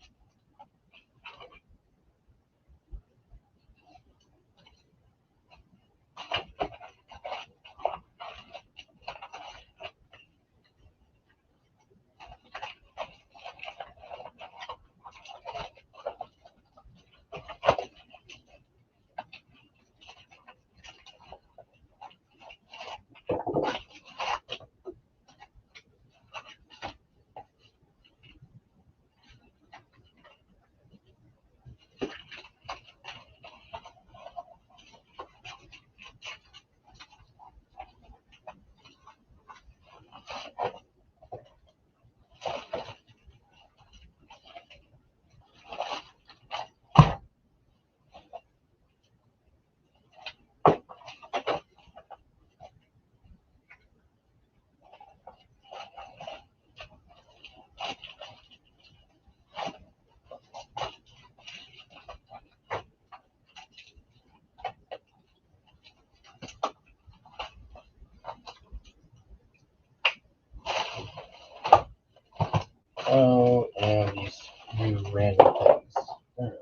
Oh, and these new random things. All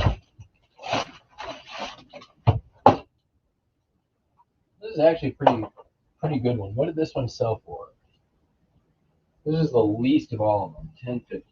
right. This is actually pretty good one. What did this one sell for? This is the least of all of them, $10.50.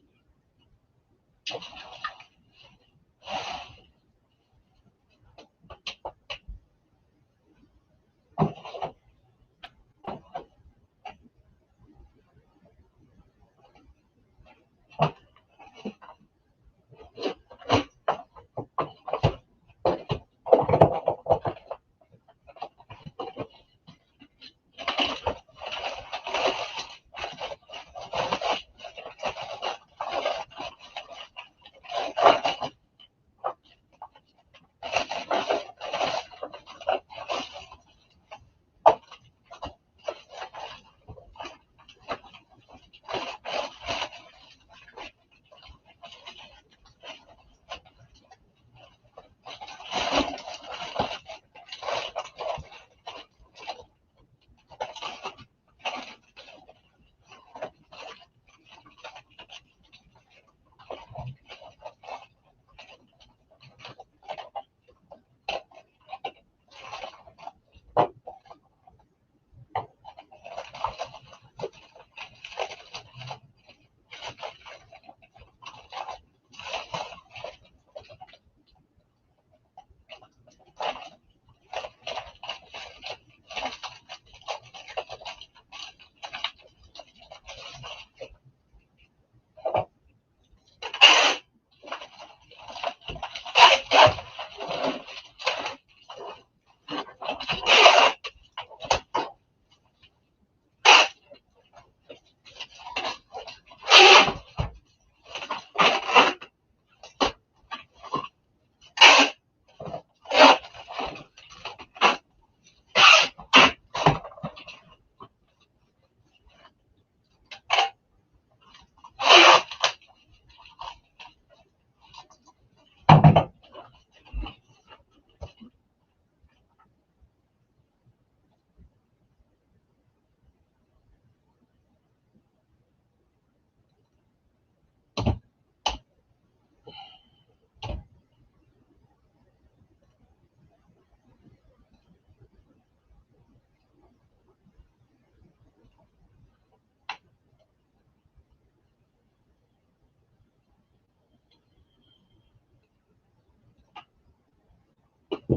All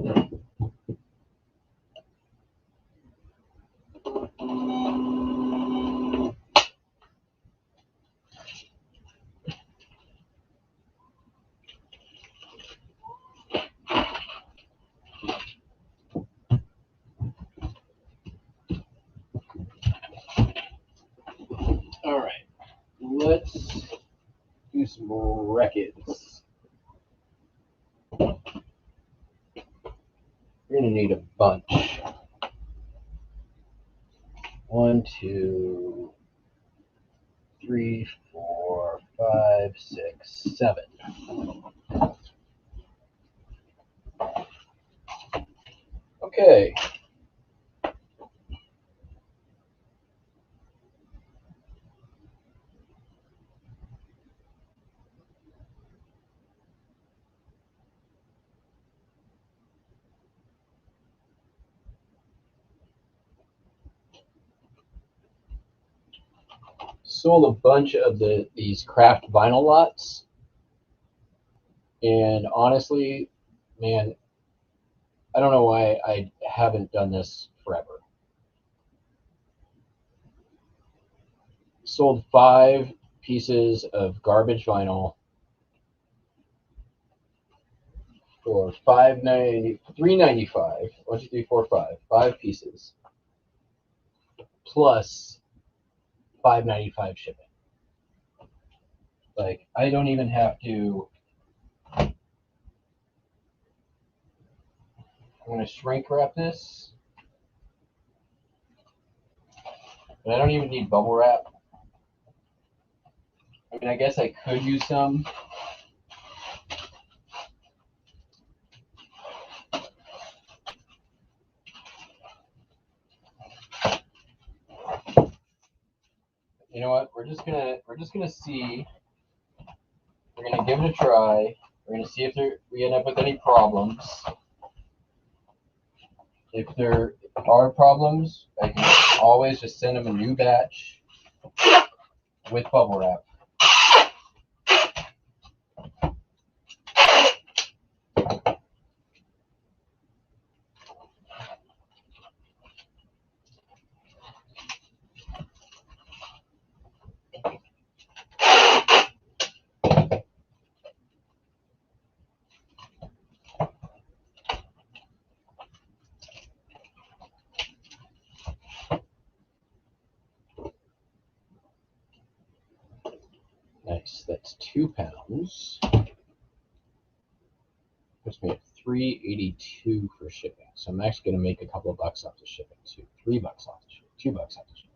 right, let's do some records. You're gonna need a bunch. 1, 2, 3, 4, 5, 6, 7. Okay. Sold a bunch of these craft vinyl lots, and honestly, man, I don't know why I haven't done this forever. Sold 5 pieces of garbage vinyl for $3.95. 1, 2, 3, 4, 5. 5 pieces plus $5.95 shipping. Like, I don't even have to. I'm gonna shrink wrap this, but I don't even need bubble wrap. I mean, I guess I could use some. You know what? We're just gonna see. We're gonna give it a try. We're gonna see if we end up with any problems. If there are problems, I can always just send them a new batch with bubble wrap. Nice. That's 2 pounds. Puts me at $3.82 for shipping. So I'm actually going to make a couple of bucks off the shipping too. $3 off the shipping. $2 off the shipping.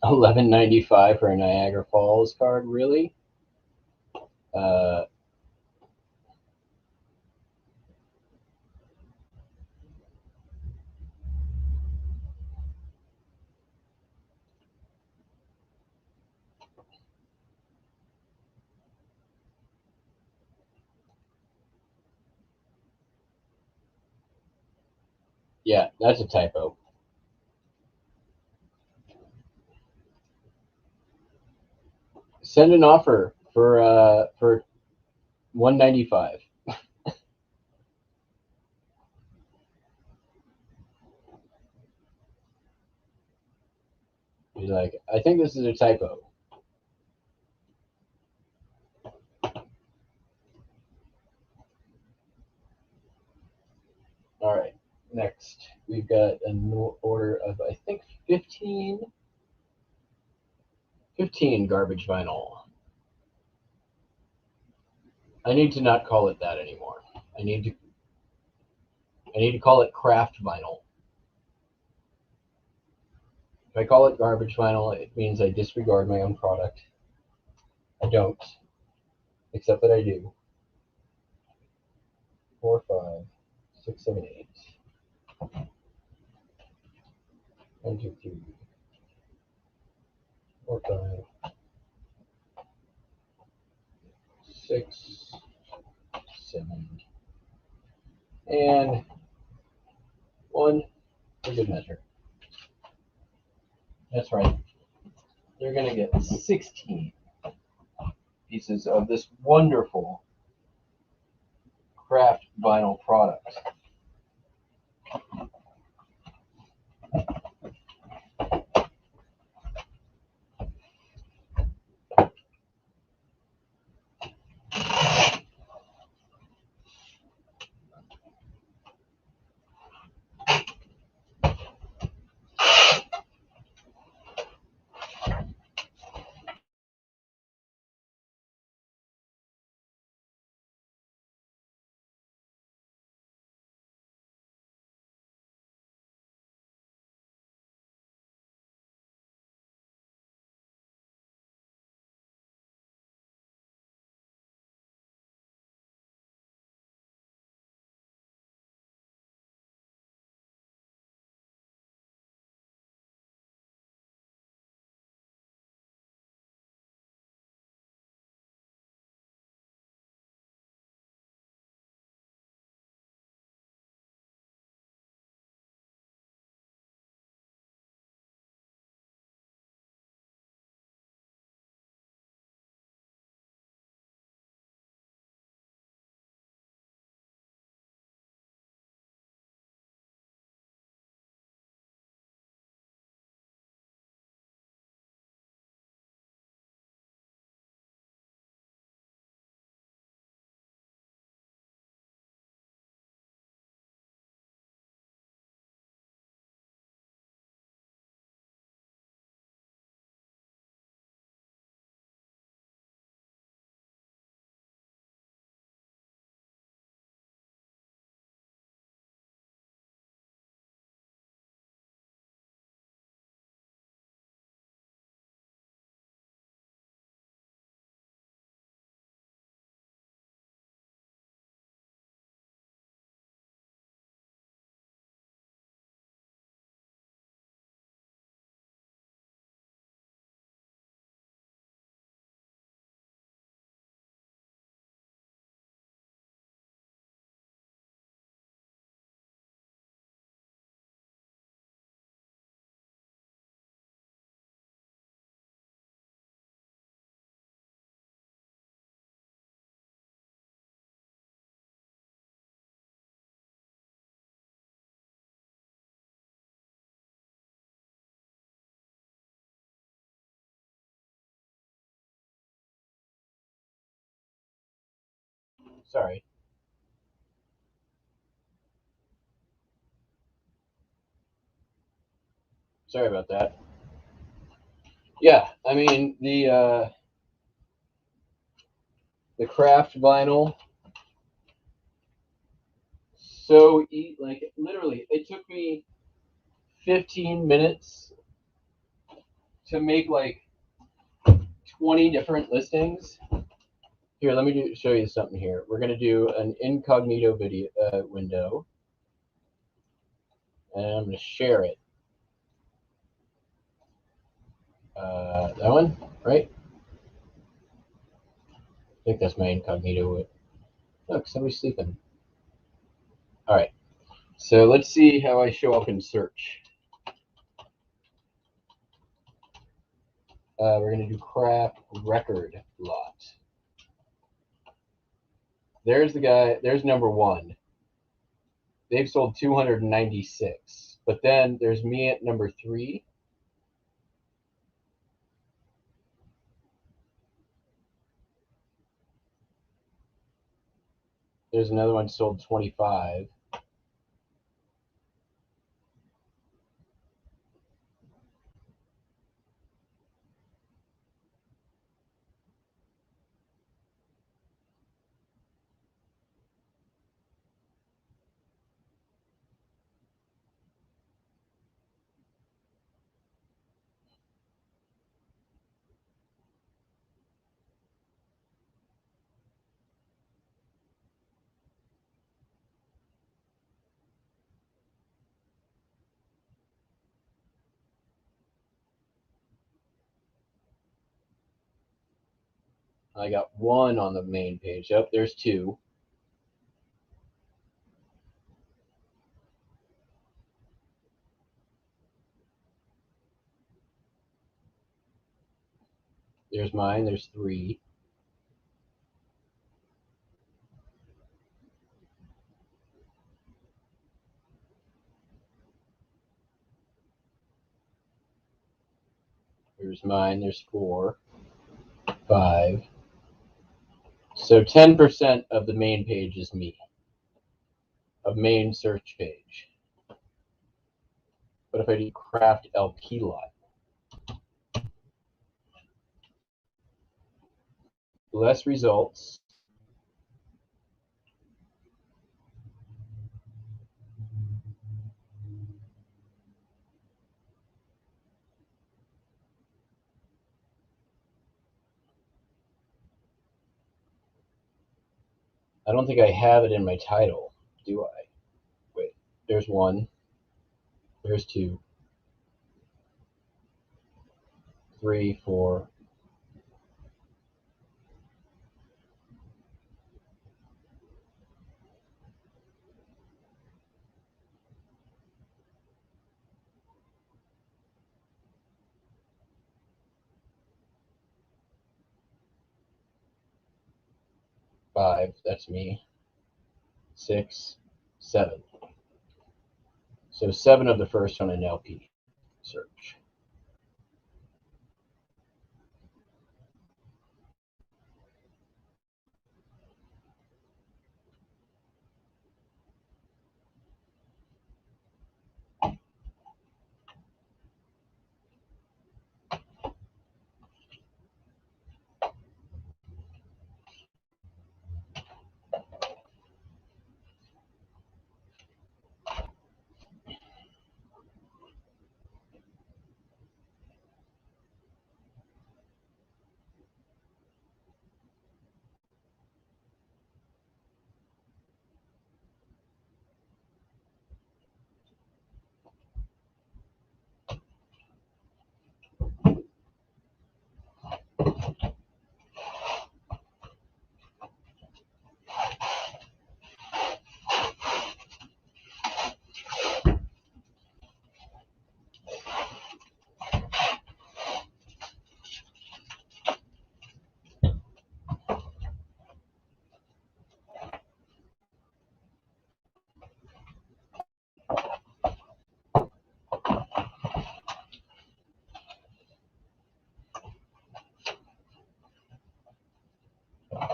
$11.95 for a Niagara Falls card, really? Yeah, that's a typo. Send an offer for $195. He's like, I think this is a typo. All right, next we've got an order of, I think, 15 garbage vinyl. I need to not call it that anymore. I need to call it craft vinyl. If I call it garbage vinyl, it means I disregard my own product. I don't, except that I do. 4, 5, 6, 7, 8. 1, 2, 3, 4, 5, 6, 7, and 1 for good measure. That's right. You're going to get 16 pieces of this wonderful craft vinyl product. Sorry. Sorry about that. Yeah, I mean the craft vinyl. So like literally, it took me 15 minutes to make like 20 different listings. Here, let me show you something here. We're gonna do an incognito video window, and I'm gonna share it. That one, right? I think that's my incognito. Look, somebody's sleeping. All right, so let's see how I show up in search. We're gonna do crap record lot. There's the guy. There's number 1. They've sold 296. But then there's me at number 3. There's another one sold 25. I got one on the main page. Oh, there's two. There's mine. There's three. There's mine. There's 4, 5. So 10% of the main page is me. A main search page. But if I do craft LP lot, less results. I don't think I have it in my title, do I? Wait, there's 1. There's 2, 3, 4. Five, that's me. 6, 7. So 7 of the first on an LP search.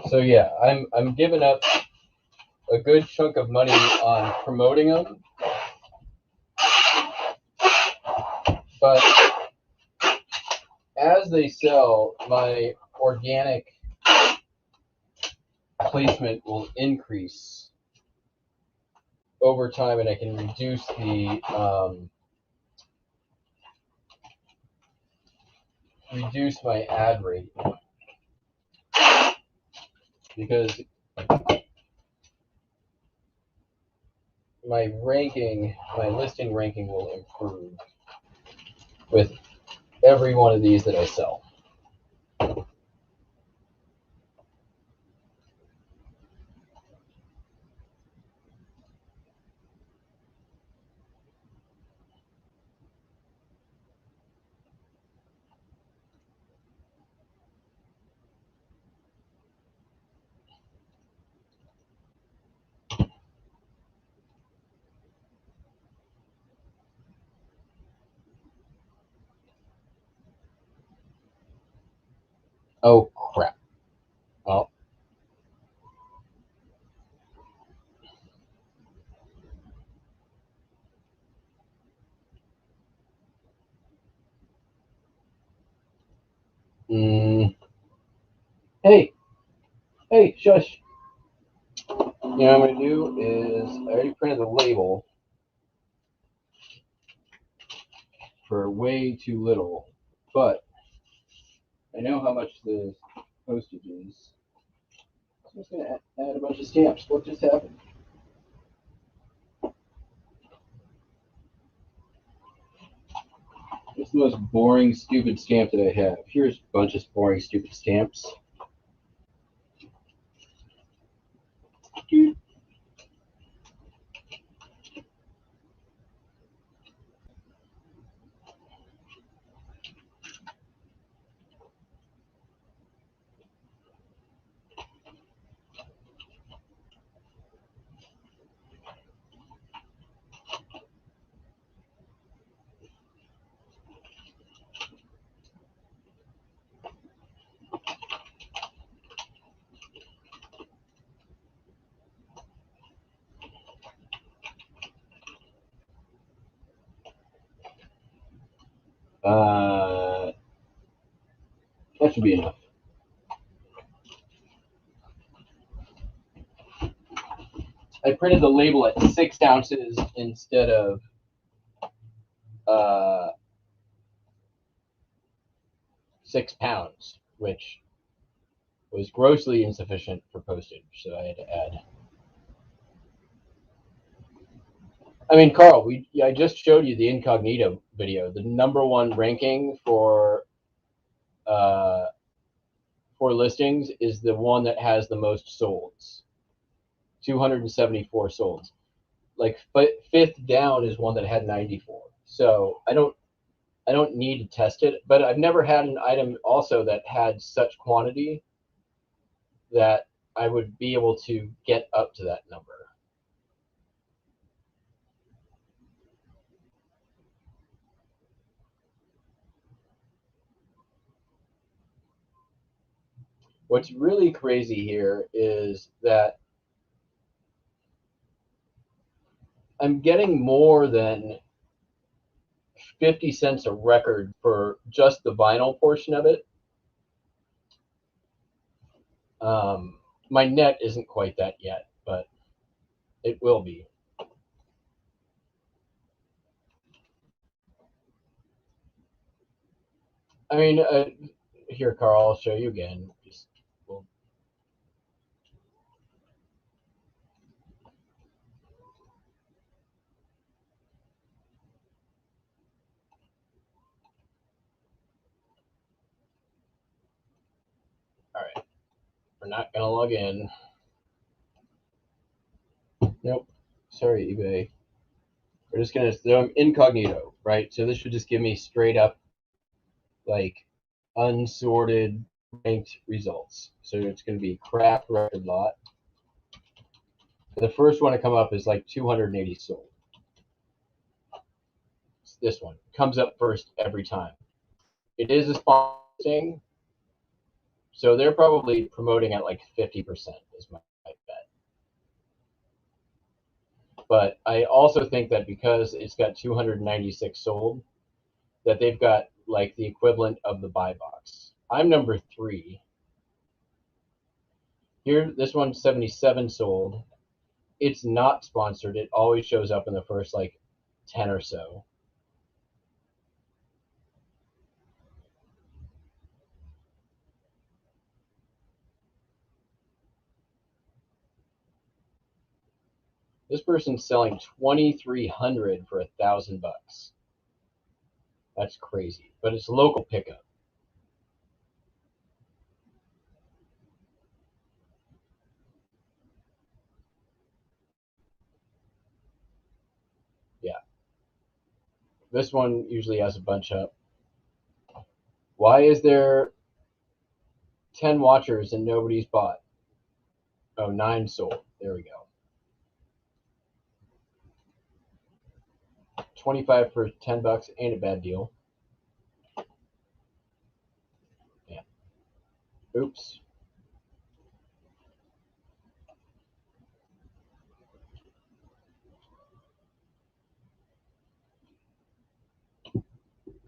So yeah, I'm giving up a good chunk of money on promoting them, but as they sell, my organic placement will increase over time, and I can reduce my ad rate because my listing ranking will improve with every one of these that I sell. Oh crap. Oh. Hey, shush. You know what I'm going to do is I already printed the label for way too little, but I know how much the postage is. So I'm just going to add a bunch of stamps. What just happened? It's the most boring, stupid stamp that I have. Here's a bunch of boring, stupid stamps. That should be enough. I printed the label at 6 ounces instead of 6 pounds, which was grossly insufficient for postage, so I had to add. I mean, Carl, I just showed you the incognito video. The #1 ranking for listings is the one that has the most solds. 274 solds. Like, but 5th down is one that had 94. So I don't need to test it, but I've never had an item also that had such quantity that I would be able to get up to that number. What's really crazy here is that I'm getting more than 50 cents a record for just the vinyl portion of it. My net isn't quite that yet, but it will be. I mean, here, Carl, I'll show you again. Just, well, all right, we're not gonna log in. Nope. Sorry, eBay. We're just gonna throw them incognito, right? So this should just give me straight up, like, unsorted ranked results. So it's gonna be craft record lot. The first one to come up is like 280 sold. It's this one comes up first every time. It is a sponsoring, so they're probably promoting at like 50% is my bet. But I also think that because it's got 296 sold, that they've got like the equivalent of the buy box. I'm number 3. Here, this one's 77 sold. It's not sponsored. It always shows up in the first like 10 or so. This person's selling 2,300 for $1,000. That's crazy, but it's local pickup. Yeah. This one usually has a bunch up. Why is there 10 watchers and nobody's bought? Oh, 9 sold. There we go. 25 for $10 ain't a bad deal. Yeah. Oops.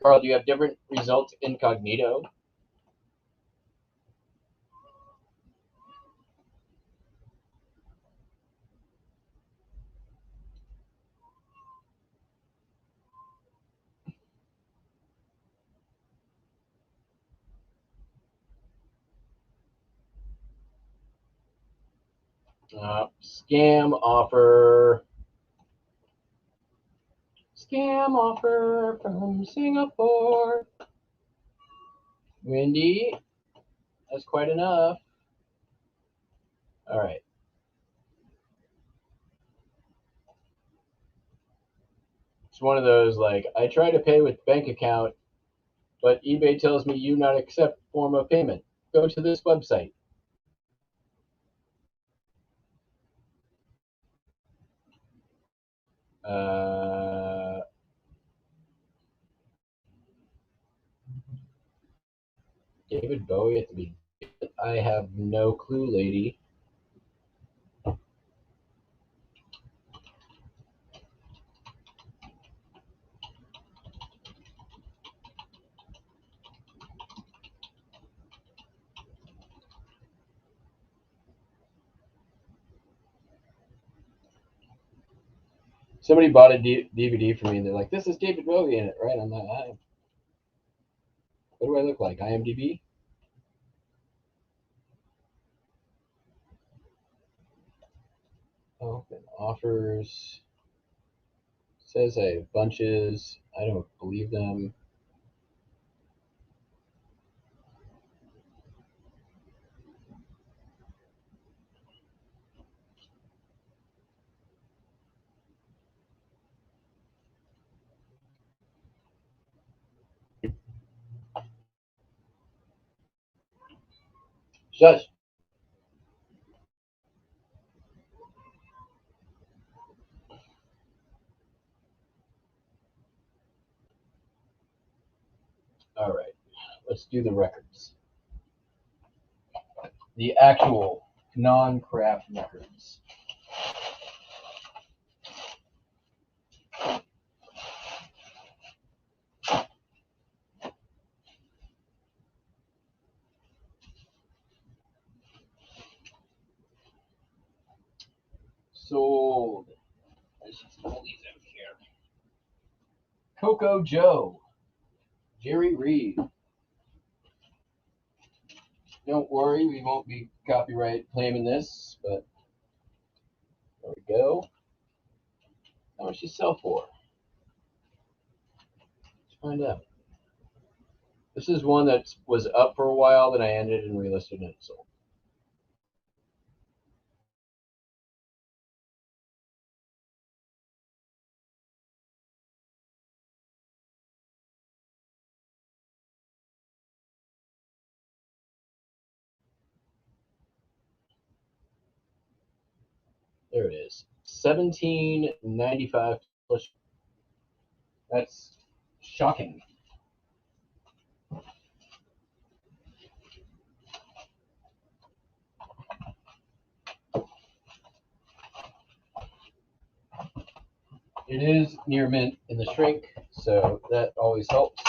Carl, do you have different results incognito? Scam offer. Scam offer from Singapore. Windy. That's quite enough. All right. It's one of those like I try to pay with bank account, but eBay tells me you not accept form of payment. Go to this website. David Bowie at the beginning. I have no clue, lady. Somebody bought a DVD for me, and they're like, "This is David Bowie in it, right?" I'm like, "What do I look like? IMDb?" Open offers. Says I have bunches. I don't believe them. Shush. All right, let's do the records. The actual non-craft records. Sold. Let's just pull these out here. Coco Joe. Jerry Reed. Don't worry, we won't be copyright claiming this, but there we go. How much she sell for? Let's find out. This is one that was up for a while, then I ended and relisted and it sold. There it is. $17.95 plus. That's shocking. It is near mint in the shrink, so that always helps.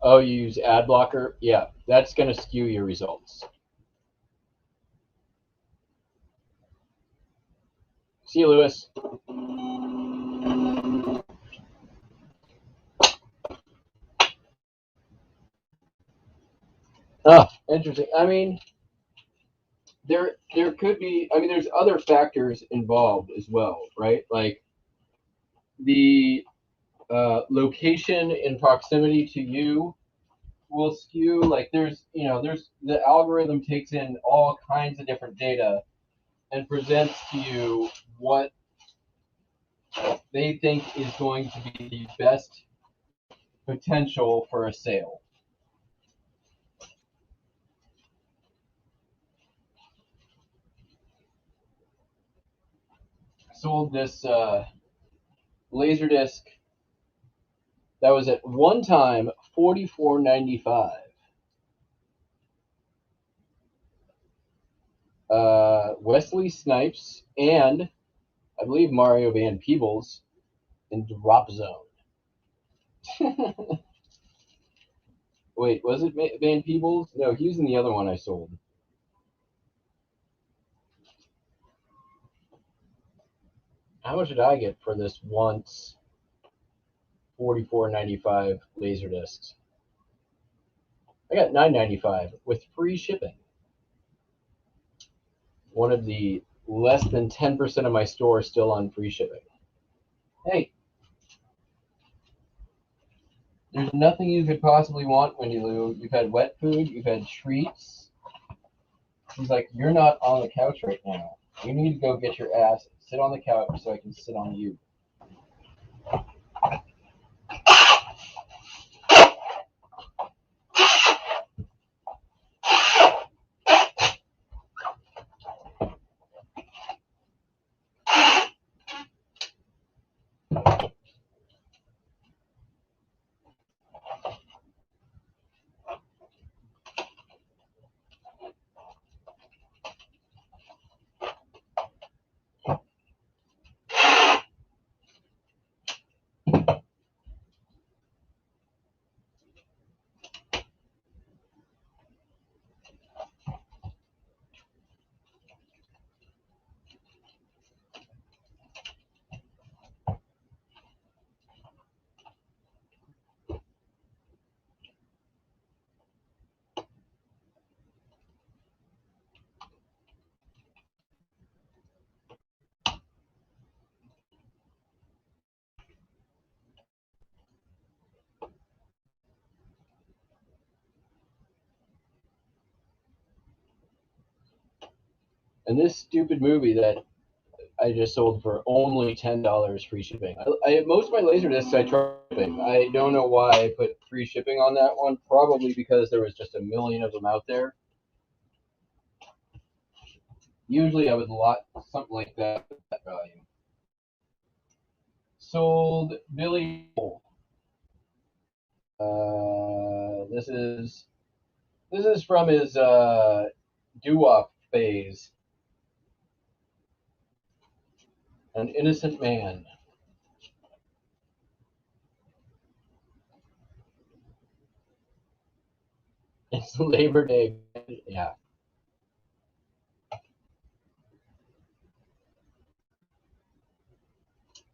Oh, you use ad blocker? Yeah, that's going to skew your results. See you, Lewis. Oh, interesting. I mean, there could be. I mean, there's other factors involved as well, right? Like the location in proximity to you will skew. Like there's the algorithm takes in all kinds of different data and presents to you what they think is going to be the best potential for a sale. Sold this Laserdisc that was at one time $44.95. Wesley Snipes and I believe Mario Van Peebles in Drop Zone. Wait, was it Van Peebles? No, he was in the other one I sold. How much did I get for this once $44.95 Laserdiscs? I got $9.95 with free shipping. One of the less than 10% of my store still on free shipping. Hey, There's nothing you could possibly want, Wendy Lou. You've had wet food, you've had treats. He's like, you're not on the couch right now. You need to go get your ass, sit on the couch so I can sit on you. and this stupid movie that I just sold for only $10 free shipping. Most of my Laserdiscs I tried shipping. I don't know why I put free shipping on that one. Probably because there was just a million of them out there. Usually I would lot something like that at that value. Sold Billy. This is from his doo-wop phase. An Innocent Man. It's Labor Day. Yeah.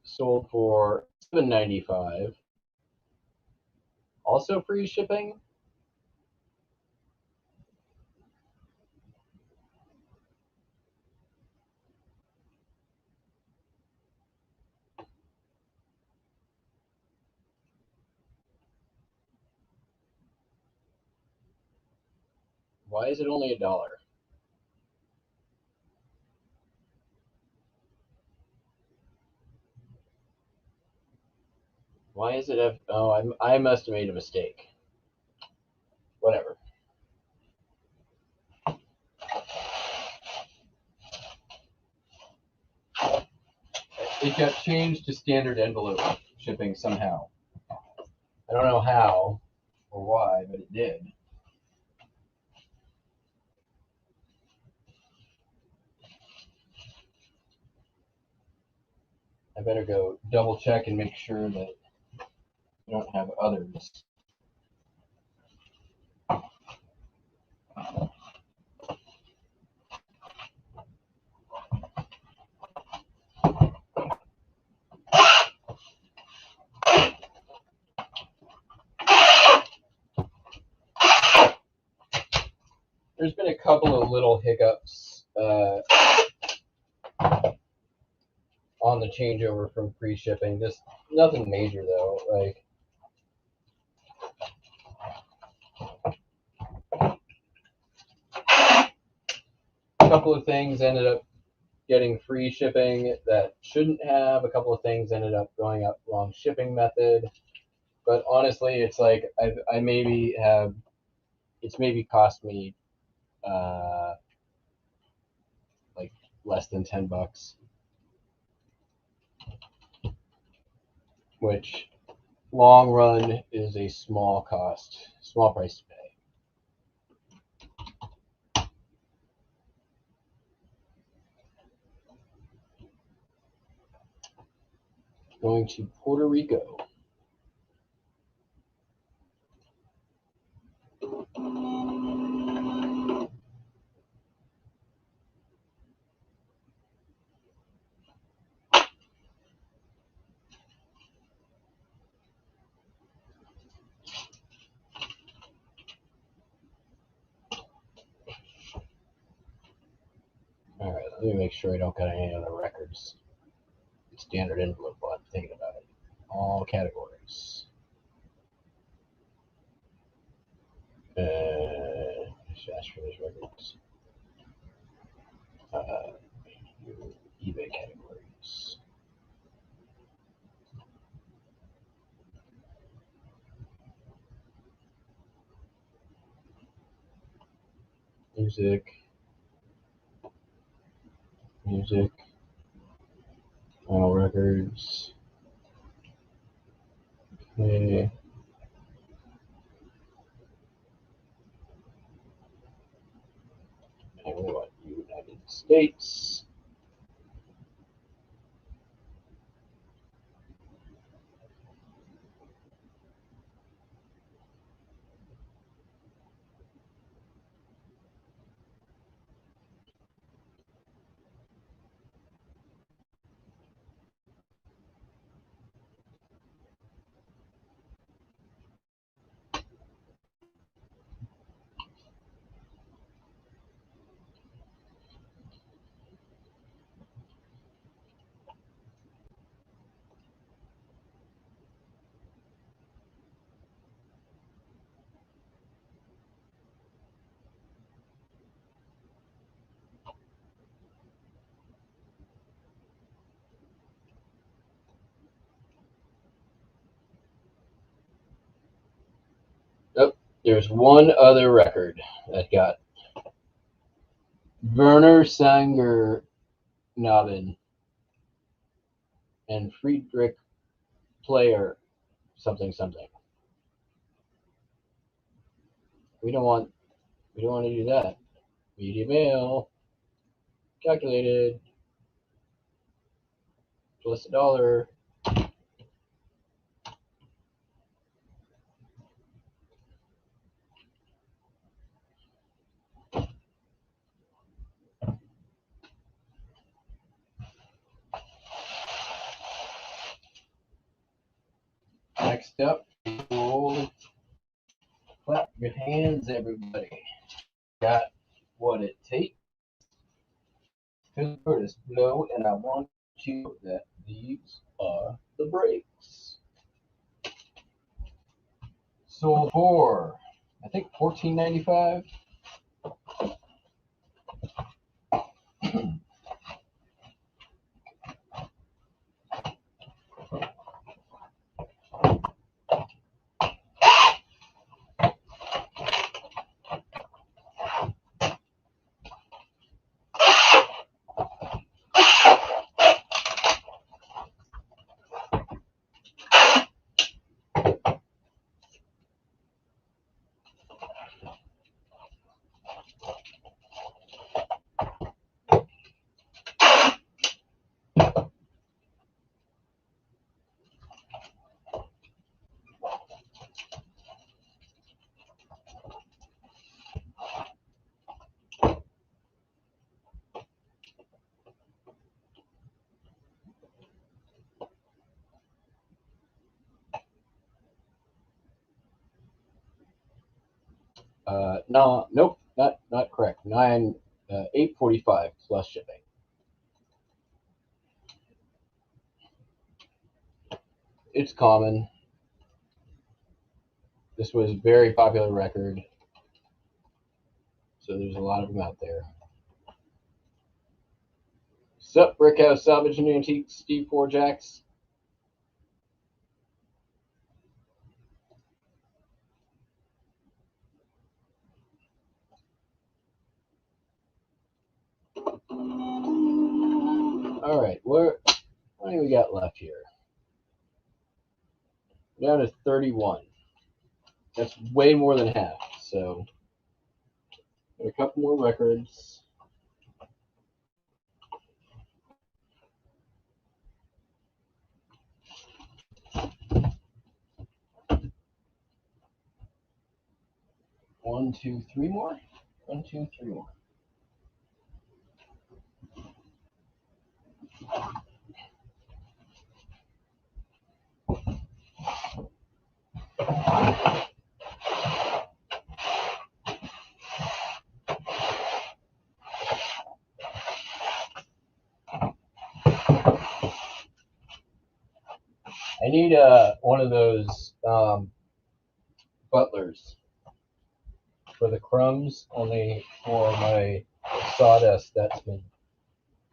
Sold for $7.95. Also free shipping. Why is it only $1? Why is it? Oh, I must have made a mistake. Whatever. It got changed to standard envelope shipping somehow. I don't know how or why, but it did. I better go double check and make sure that you don't have others. There's been a couple of little hiccups on the changeover from free shipping. Just nothing major though. Like a couple of things ended up getting free shipping that shouldn't have. A couple of things ended up going up wrong shipping method. But honestly, it's like I maybe have. It's maybe cost me like less than $10, which long run is a small price to pay. Going to Puerto Rico. All right, let me make sure I don't got any other records. Standard envelope while I'm thinking about it. All categories. Ask for those records. eBay categories. Music. All records. Okay. And we want United States. Oh, there's one other record that got Werner Sanger Nabin and Friedrich Player something. We don't want to do that. Media mail. Calculated. Plus $1. Next up, roll. Clap your hands, everybody. Got what it takes to Curtis blow, and I want you to know that these are the breaks. Sold for, I think, $14.95. No, nope, not correct. 8.45 plus shipping. It's common. This was a very popular record, so there's a lot of them out there. Sup, Brickhouse Salvage and Antiques, Steve Forjacks. All right, what do we got left here? Down to 31. That's way more than half. So, got a couple more records. 1, 2, 3 more. 1, 2, 3 more. I need one of those butlers for the crumbs, only for my sawdust that's been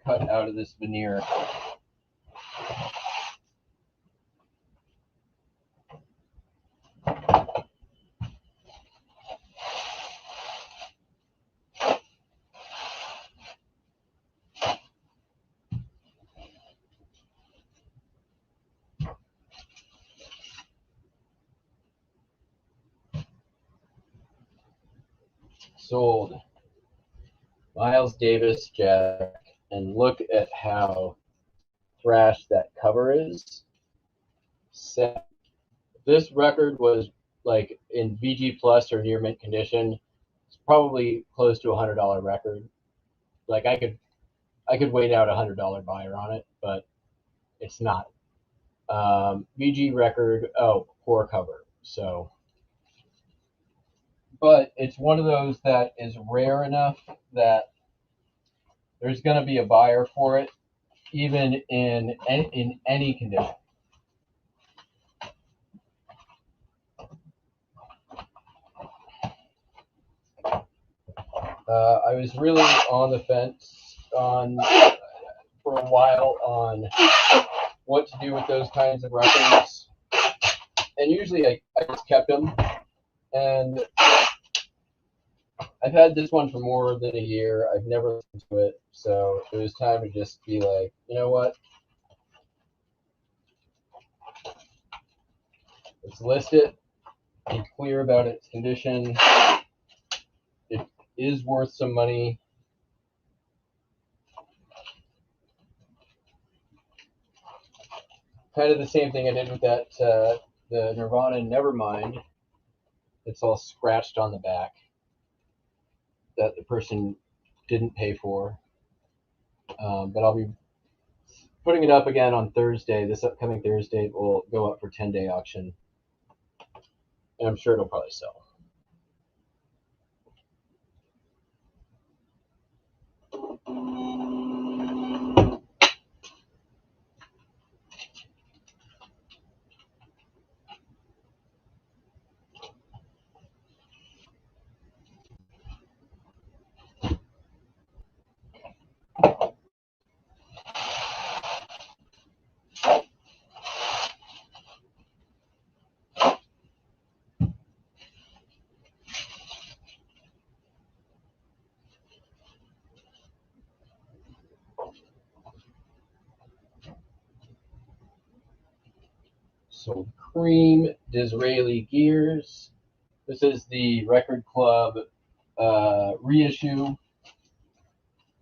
cut out of this veneer. Sold. Miles Davis Jack, and look at how thrashed that cover is. Set. This record was like in VG Plus or near mint condition. It's probably close to $100 record. Like I could wait out $100 buyer on it, but it's not. VG record. Oh, poor cover. So, but it's one of those that is rare enough that there's going to be a buyer for it, even in any condition. I was really on the fence for a while on what to do with those kinds of records, and usually I just kept them. And I've had this one for more than a year. I've never listened to it, so it was time to just be like, you know what? Let's list it. Be clear about its condition. It is worth some money. Kind of the same thing I did with that the Nirvana Nevermind. It's all scratched on the back that the person didn't pay for. But I'll be putting it up again on Thursday. This upcoming Thursday it will go up for 10-day auction, and I'm sure it'll probably sell. Sold Cream Disraeli Gears. This is the Record Club reissue,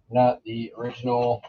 not the original.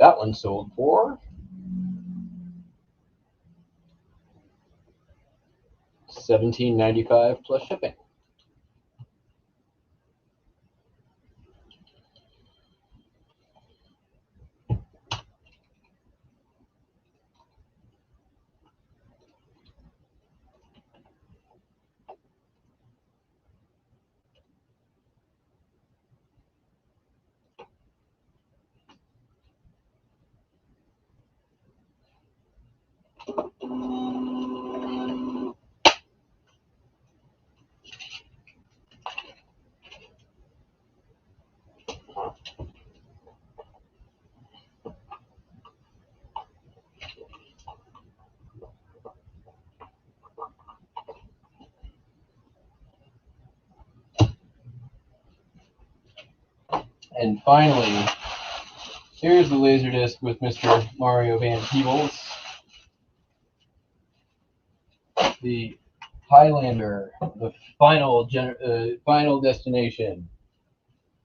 That one sold for $17.95 plus shipping. And finally, here's the Laserdisc with Mr. Mario Van Peebles. The Highlander, the final destination.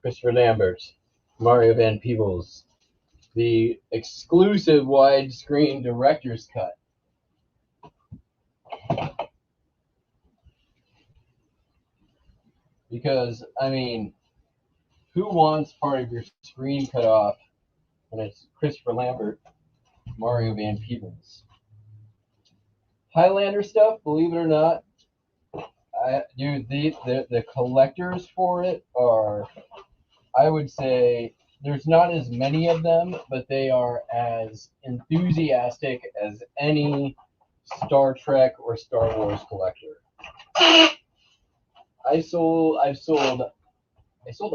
Christopher Lambert, Mario Van Peebles. The exclusive widescreen director's cut. Because, I mean, who wants part of your screen cut off when it's Christopher Lambert, Mario Van Peebles? Highlander stuff, believe it or not, dude, the collectors for it are, I would say, there's not as many of them, but they are as enthusiastic as any Star Trek or Star Wars collector. I've sold a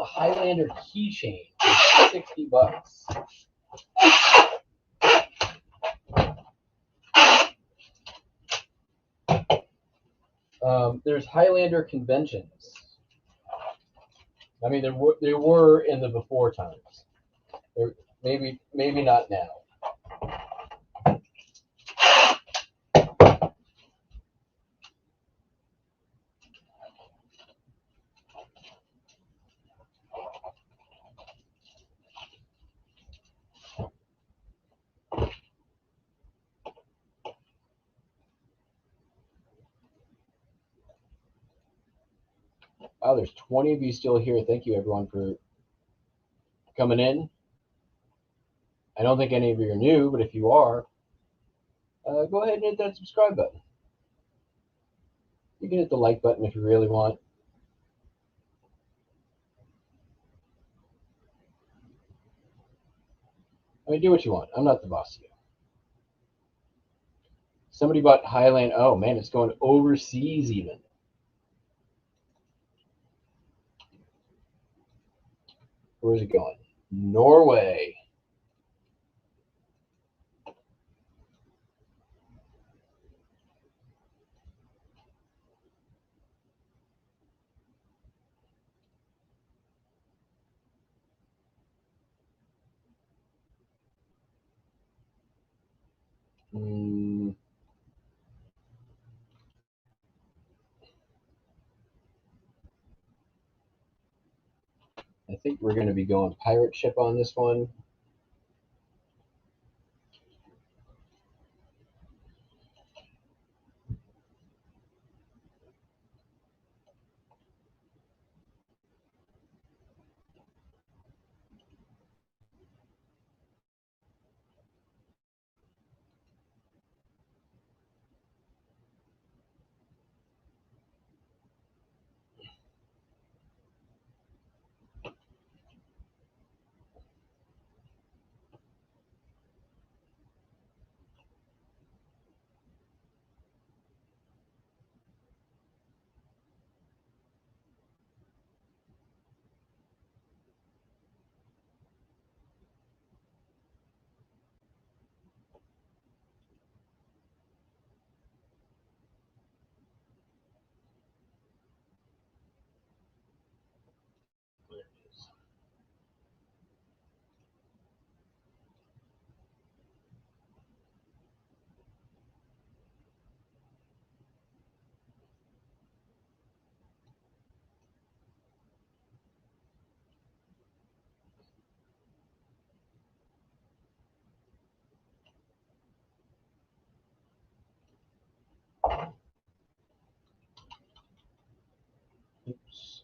Highlander keychain for $60. There's Highlander conventions. I mean, there were in the before times. Maybe not now. Wow, there's 20 of you still here. Thank you, everyone, for coming in. I don't think any of you are new, but if you are, go ahead and hit that subscribe button. You can hit the like button if you really want. I mean, do what you want. I'm not the boss of you. Somebody bought Highland. Oh, man, it's going overseas even. Where's it going? Norway. I think we're going to be going pirate ship on this one. Oops.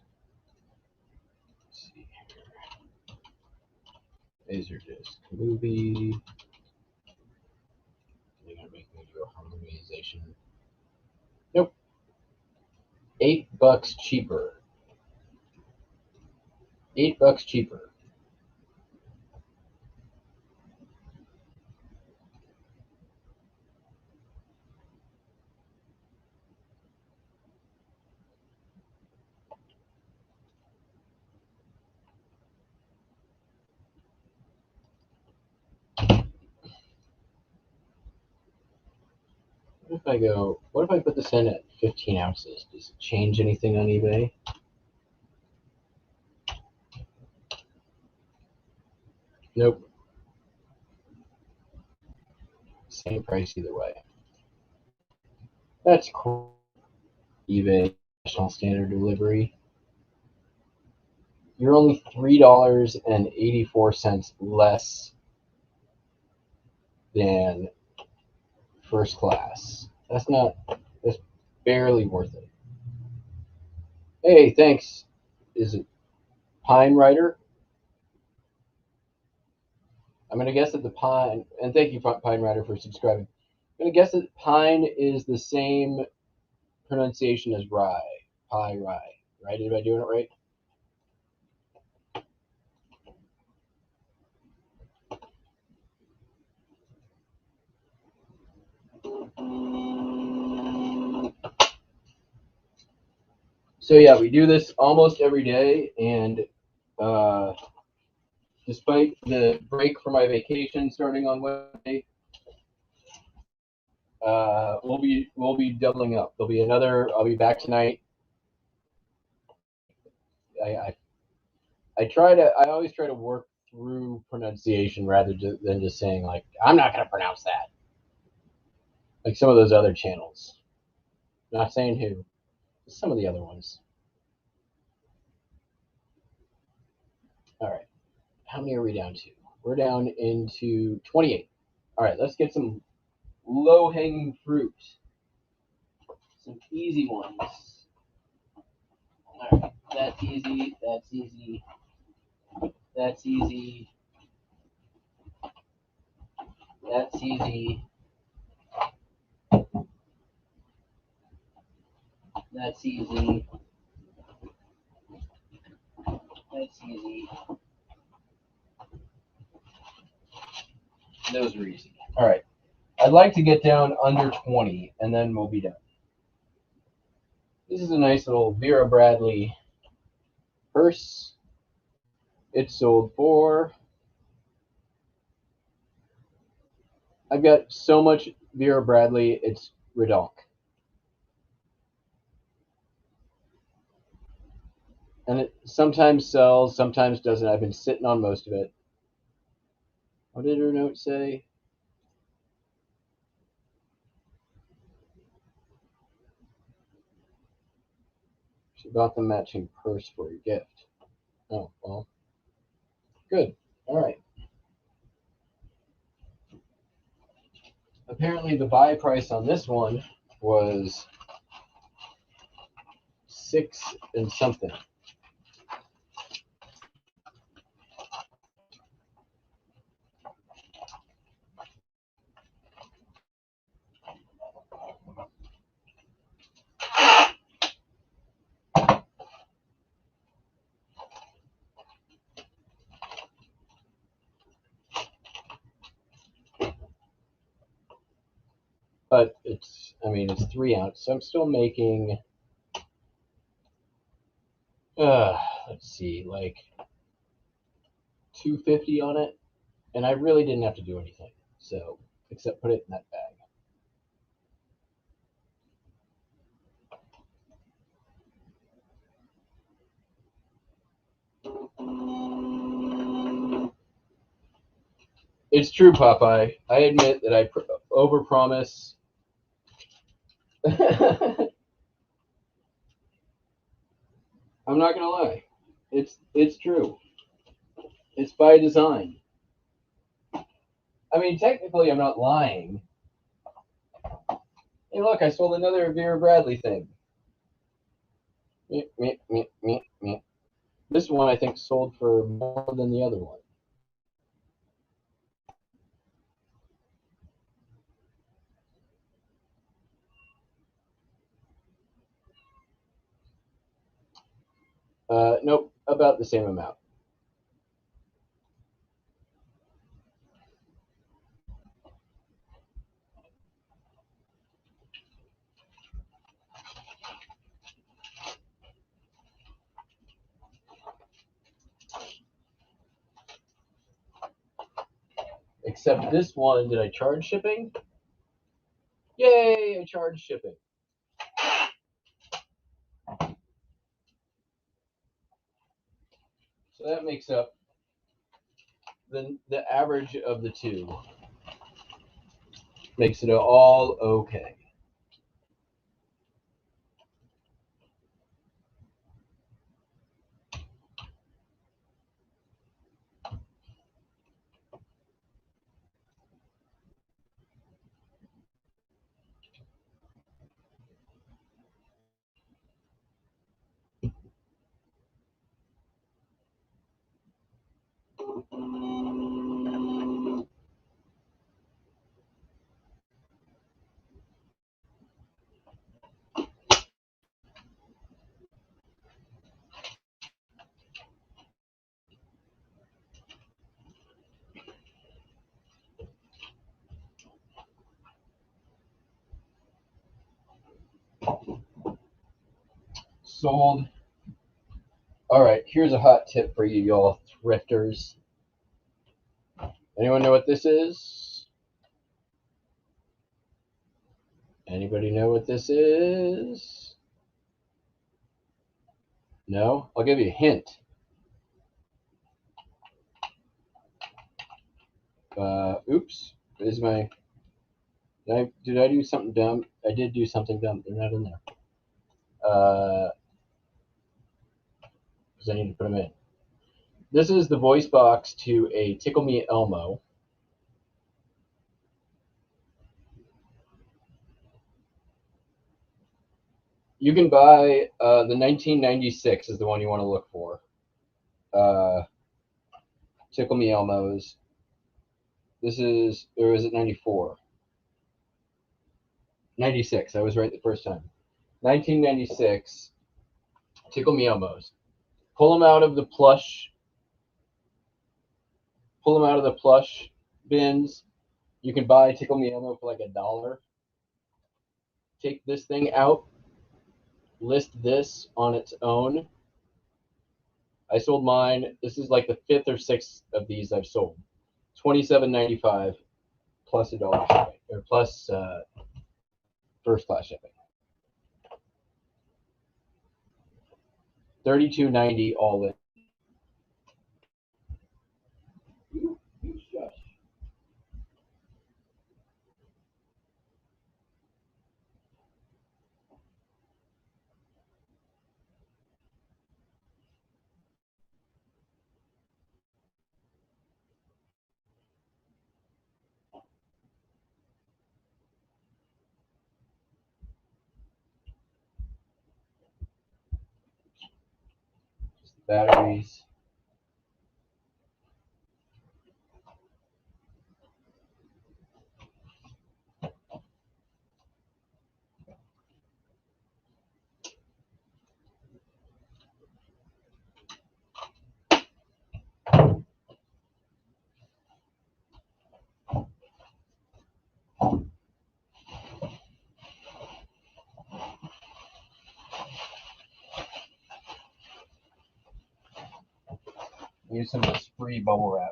Let's see here. Laserdisc movie. They're gonna make me do a harmonization. Nope. $8 cheaper. $8 cheaper. What if I put this in at 15 ounces? Does it change anything on eBay? Nope. Same price either way. That's cool. eBay National Standard Delivery. You're only $3.84 less than first class. That's barely worth it. Hey, thanks. Is it Pine Rider? I'm going to guess that the Pine, and thank you, Pine Rider, for subscribing. I'm going to guess that Pine is the same pronunciation as Rye. Pie Rye. Right? Am I doing it right? So yeah, we do this almost every day, and despite the break for my vacation starting on Wednesday, we'll be doubling up. There'll be another. I'll be back tonight. I always try to work through pronunciation rather than just saying like I'm not gonna pronounce that. Like some of those other channels. Not saying who. Some of the other ones. All right. How many are we down to? We're down into 28. All right, let's get some low-hanging fruit. Some easy ones. All right, that's easy. That's easy. That's easy. That's easy. That's easy. That's easy. Those are easy. All right. I'd like to get down under 20, and then we'll be done. This is a nice little Vera Bradley purse. It sold for... I've got so much Vera Bradley, it's redonk. And it sometimes sells, sometimes doesn't. I've been sitting on most of it. What did her note say? She bought the matching purse for your gift. Oh, well. Good. All right. Apparently the buy price on this one was $6 and something. But it's 3 ounce, so I'm still making, let's see, like $2.50 on it, and I really didn't have to do anything, so except put it in that bag. It's true, Popeye. I admit that I overpromise. I'm not gonna lie. It's true. It's by design. I mean, technically, I'm not lying. Hey, look, I sold another Vera Bradley thing. This one, I think, sold for more than the other one. Nope, about the same amount. Except this one, did I charge shipping? Yay, I charged shipping. So that makes up the average of the two makes it all okay. Sold. All right, here's a hot tip for you, y'all thrifters. Anyone know what this is? Anybody know what this is? No? I'll give you a hint. Oops. Is my... Did I do something dumb? I did do something dumb. They're not in there. Because I need to put them in. This is the voice box to a Tickle Me Elmo. You can buy the 1996 is the one you want to look for. Tickle Me Elmos. This is, or is it 94? 96. I was right the first time. 1996. Tickle Me Elmos. Pull them out of the plush. Pull them out of the plush bins. You can buy Tickle Me Elmo for like $1. Take this thing out. List this on its own. I sold mine. This is like the 5th or 6th of these I've sold. $27.95 plus $1 shipping, or plus first class shipping. $32.90 all in. Batteries. Use some of this free bubble wrap.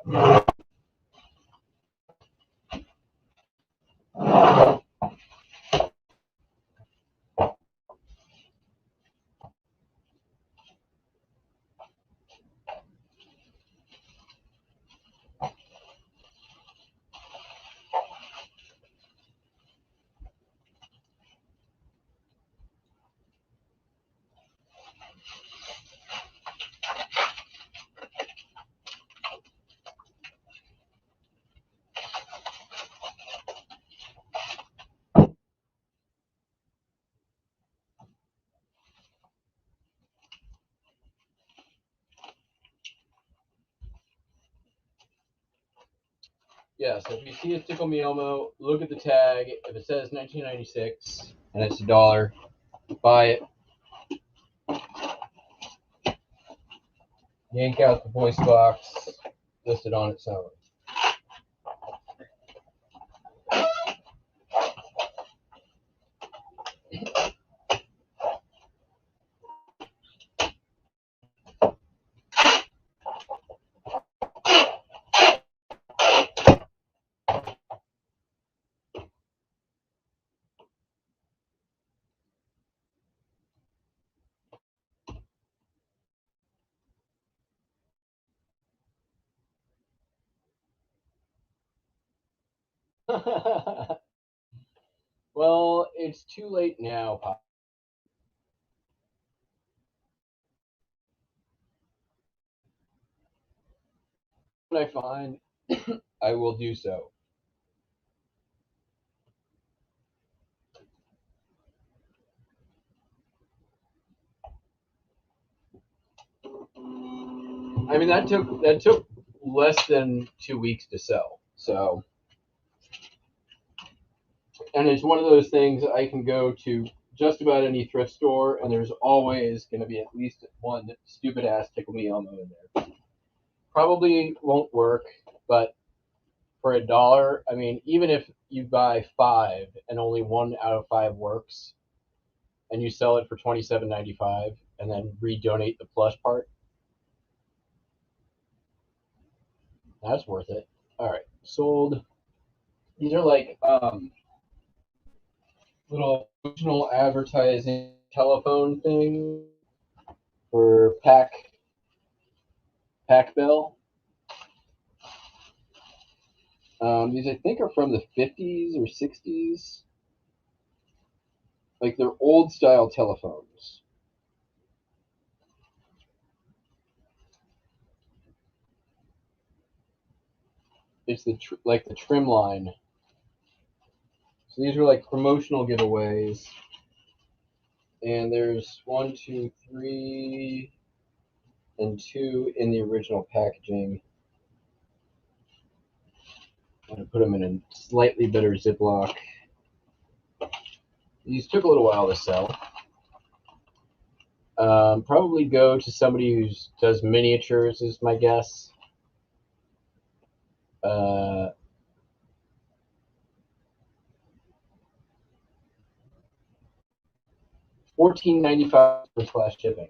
Yeah, so if you see a Tickle Me Elmo, look at the tag. If it says 1996 and it's $1, buy it. Yank out the voice box, list it on its own. Well, it's too late now, Pop. When I find, I will do so. I mean, that took less than 2 weeks to sell. So, and it's one of those things I can go to just about any thrift store, and there's always going to be at least one stupid ass Tickle Me Elmo in there. Probably won't work, but for $1, I mean, even if you buy 5 and only 1 out of 5 works, and you sell it for $27.95, and then redonate the plush part, that's worth it. All right, sold. These are like little promotional advertising telephone thing for Pack Bell. These I think are from the 50s or 60s. Like they're old style telephones. It's like the trim line. So these are like promotional giveaways. And there's 1, 2, 3, and 2 in the original packaging. I'm going to put them in a slightly better Ziploc. These took a little while to sell. Probably go to somebody who does miniatures, is my guess. $14.95 for / shipping.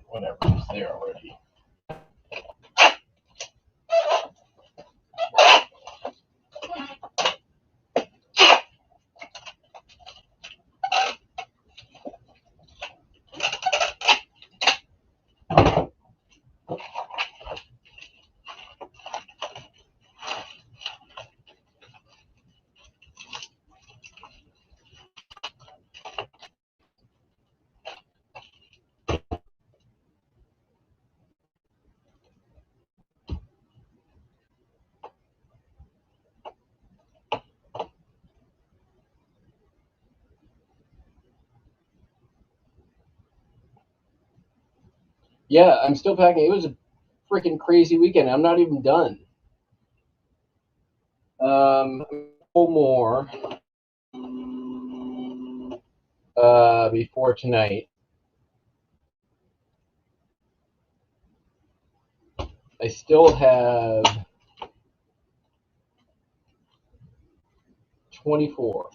Whatever, it's there already. Yeah, I'm still packing. It was a freaking crazy weekend. I'm not even done. A couple more before tonight. I still have 24.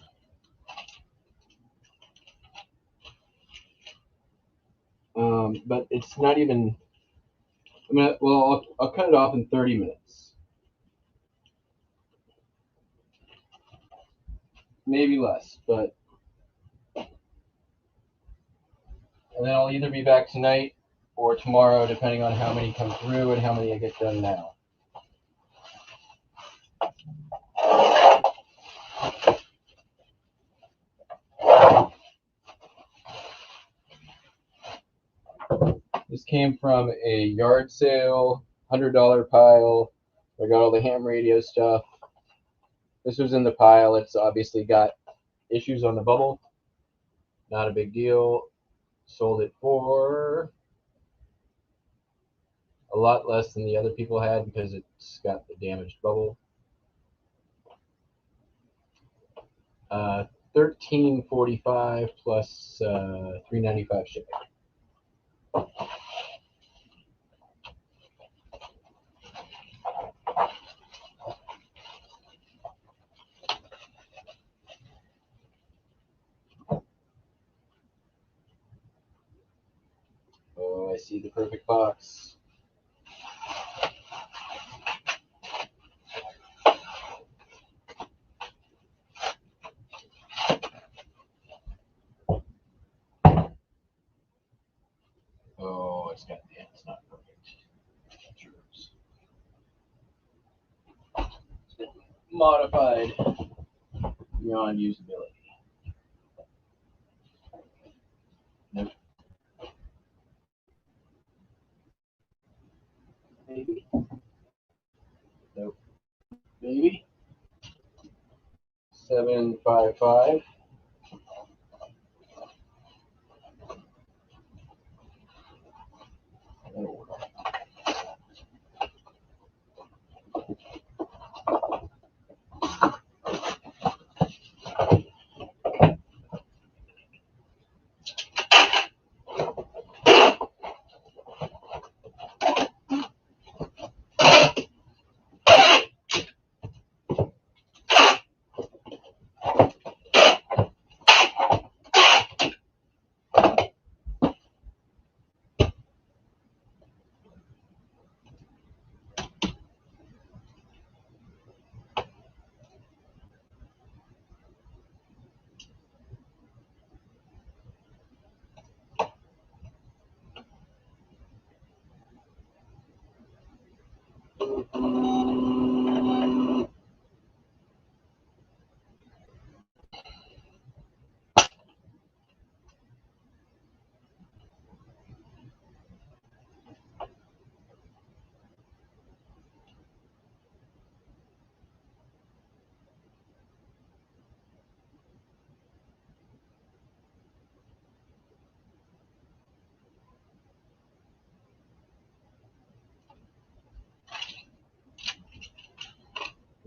But it's not even. I mean, well, I'll cut it off in 30 minutes, maybe less. But and then I'll either be back tonight or tomorrow, depending on how many come through and how many I get done now. This came from a yard sale, $100 pile. I got all the ham radio stuff. This was in the pile. It's obviously got issues on the bubble. Not a big deal. Sold it for a lot less than the other people had because it's got the damaged bubble. $13.45 plus $3.95 shipping. Oh, I see the perfect box. Oh, it's not perfect. Germs. It's been modified beyond usability. Nope. Maybe. Nope. Maybe. 755. That'll work.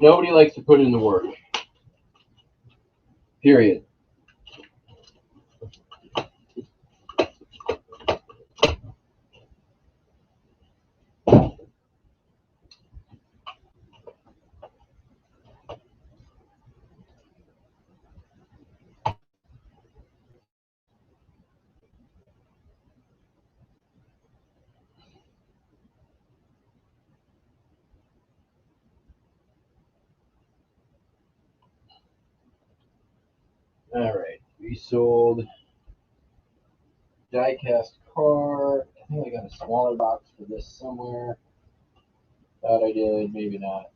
Nobody likes to put in the work. Period. Alright, we sold die-cast car. I think I got a smaller box for this somewhere. Thought I did, maybe not.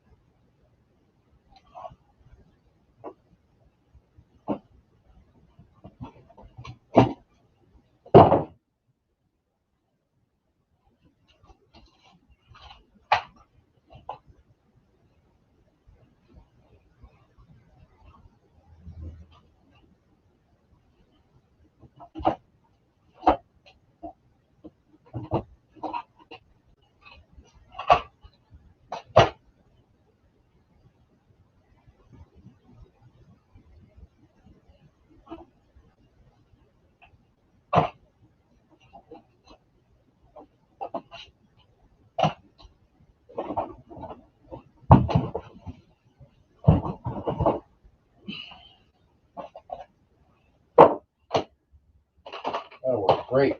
That'll work great.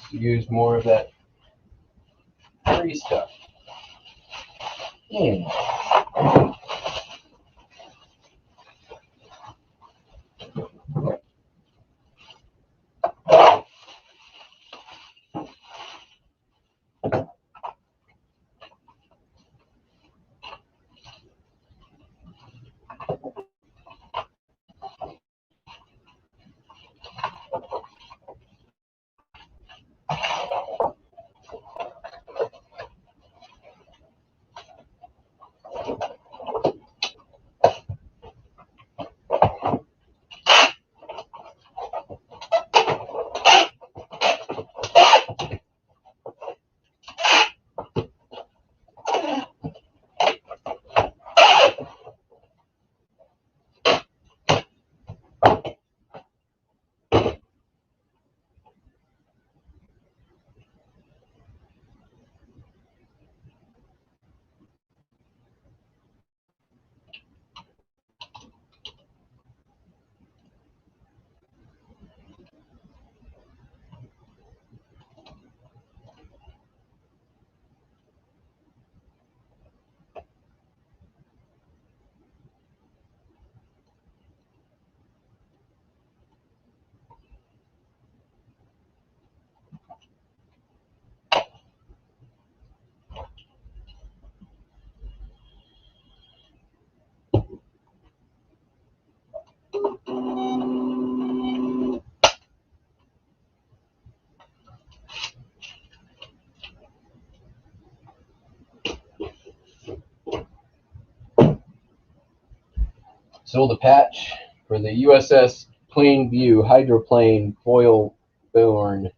Use more of that free stuff. Sold a patch for the USS Plainview hydroplane foil-borne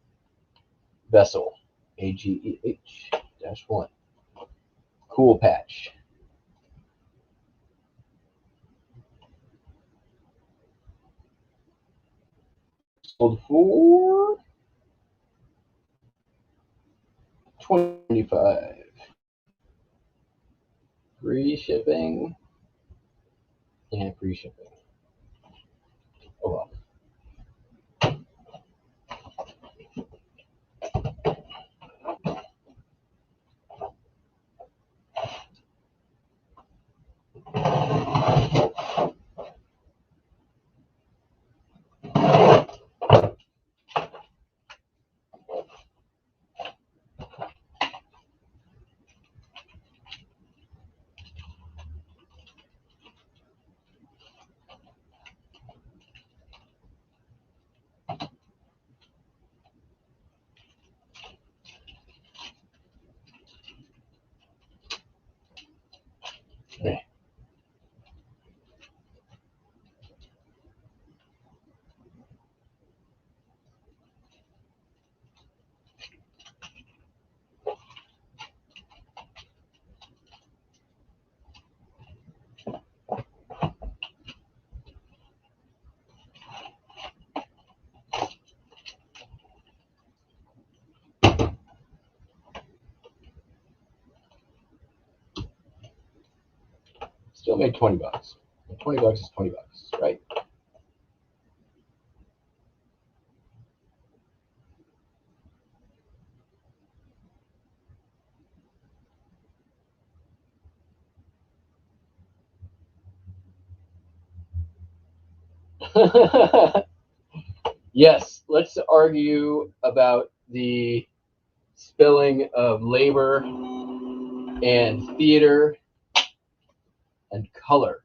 vessel, AGEH-1. Cool patch. Sold for $25. Free shipping. And free shipping. Oh well. Okay. Still made $20. $20 is $20, right? Yes, let's argue about the spelling of labor and theater and color.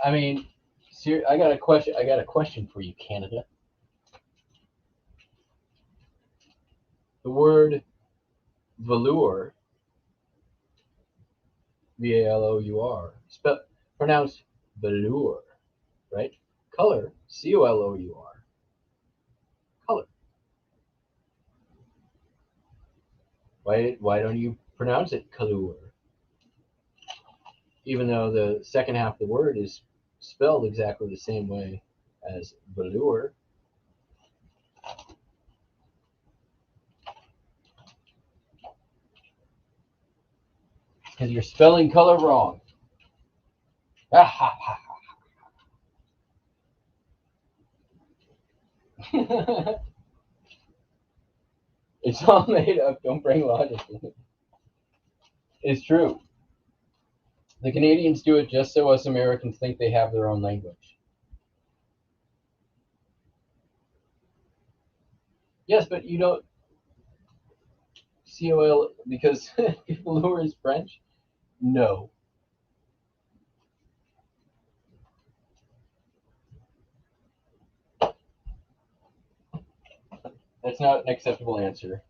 I mean, I got a question. I got a question for you, Canada. The word velour, V-A-L-O-U-R, pronounced velour, right? Color, C-O-L-O-U-R, color. Why don't you pronounce it color? Even though the second half of the word is spelled exactly the same way as velour. Because you're spelling color wrong. It's all made up. Don't bring logic in it. It's true. The Canadians do it just so us Americans think they have their own language. Yes, but you don't. COL because velour is French? No. That's not an acceptable answer.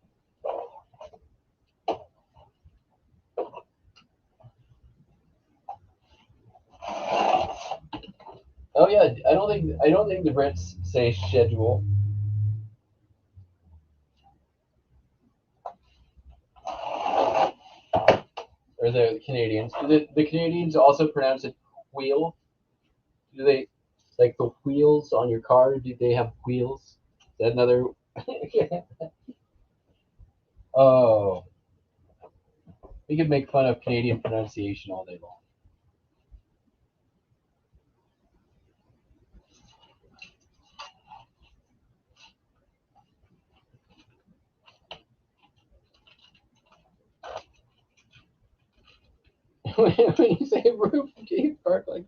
Oh yeah, I don't think the Brits say schedule. Or the Canadians. Do the Canadians also pronounce it wheel? Do they like the wheels on your car? Do they have wheels? Is that another? Oh, we could make fun of Canadian pronunciation all day long. when you say Rooster Teeth bark like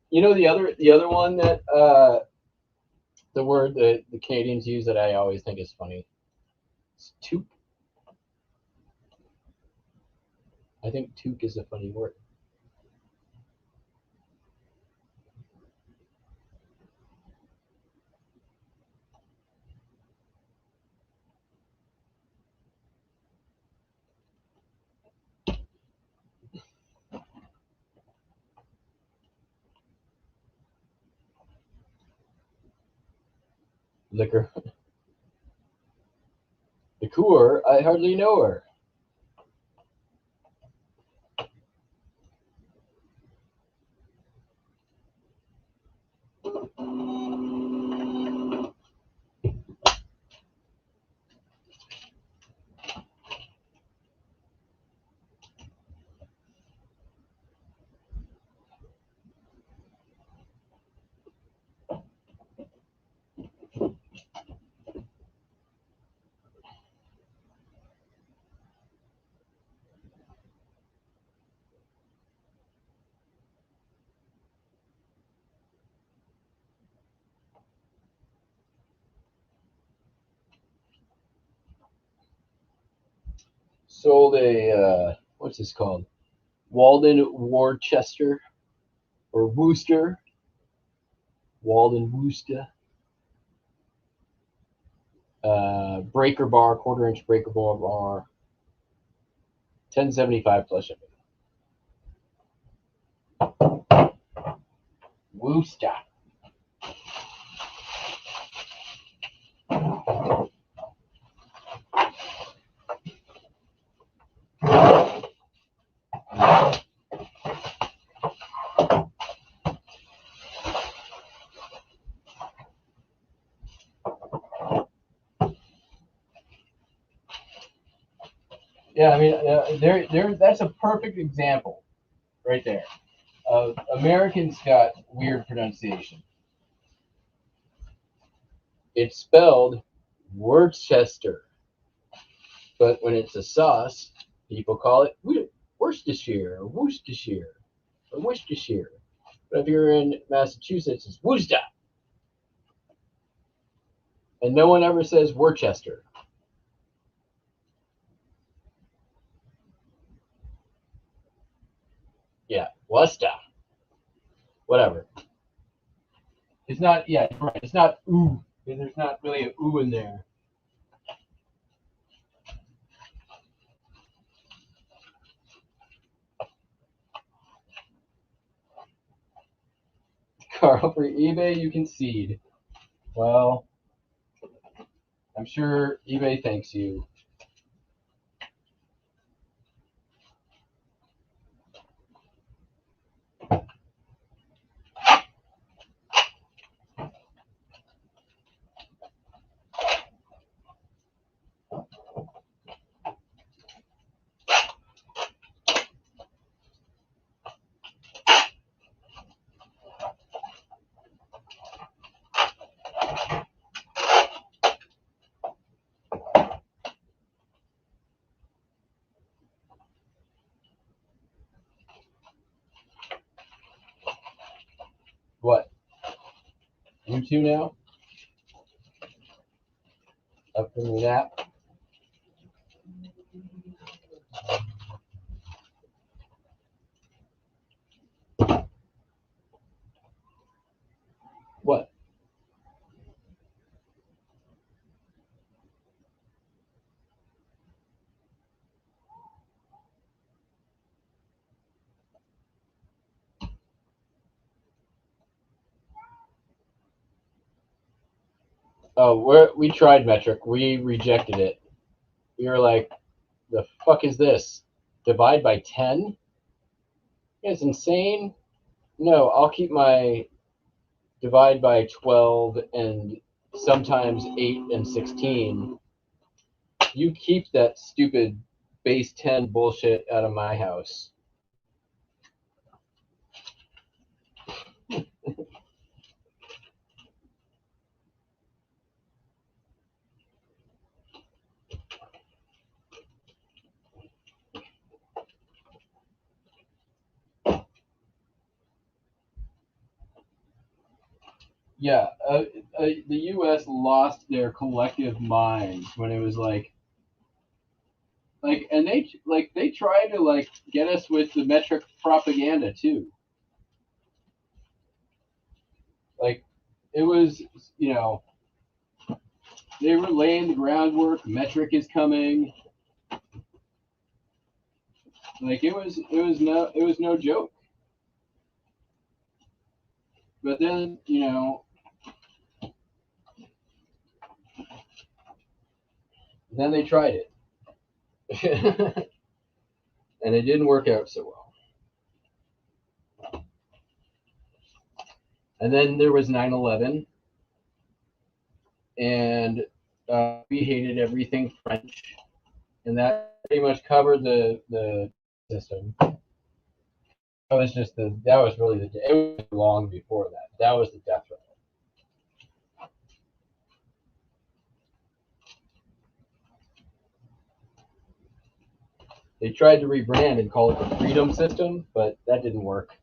you know the other one that the word that the Canadians use that I always think is funny. It's toque. I think toque is a funny word. Liquor. The cooler, I hardly know her. Sold a what's this called? Walden Worcester or Worcester. Walden Worcester. Breaker bar, quarter-inch breaker bar, $10.75 plus shipping. Worcester. Yeah, I mean, that's a perfect example right there of Americans got weird pronunciation. It's spelled Worcester, but when it's a sauce, people call it Worcestershire or Worcestershire or Worcestershire. But if you're in Massachusetts, it's Worcester. And no one ever says Worcester. Yeah, Worcester. Whatever. It's not, yeah, right. It's not ooh. There's not really an ooh in there. Carl, for eBay, you concede. Well, I'm sure eBay thanks you. What? You two now? Up from the nap? What? Oh, we tried metric. We rejected it. We were like, the fuck is this? Divide by 10? You guys insane? No, I'll keep my divide by 12 and sometimes 8 and 16. You keep that stupid base 10 bullshit out of my house. Yeah, the U.S. lost their collective minds when it was and they tried to get us with the metric propaganda too. Like, it was, you know, they were laying the groundwork. Metric is coming. Like, it was no joke. But then, then they tried it, and it didn't work out so well. And then there was 9/11, and we hated everything French, and that pretty much covered the system. That was really it was long before that. That was the death threat. They tried to rebrand and call it the Freedom System, but that didn't work.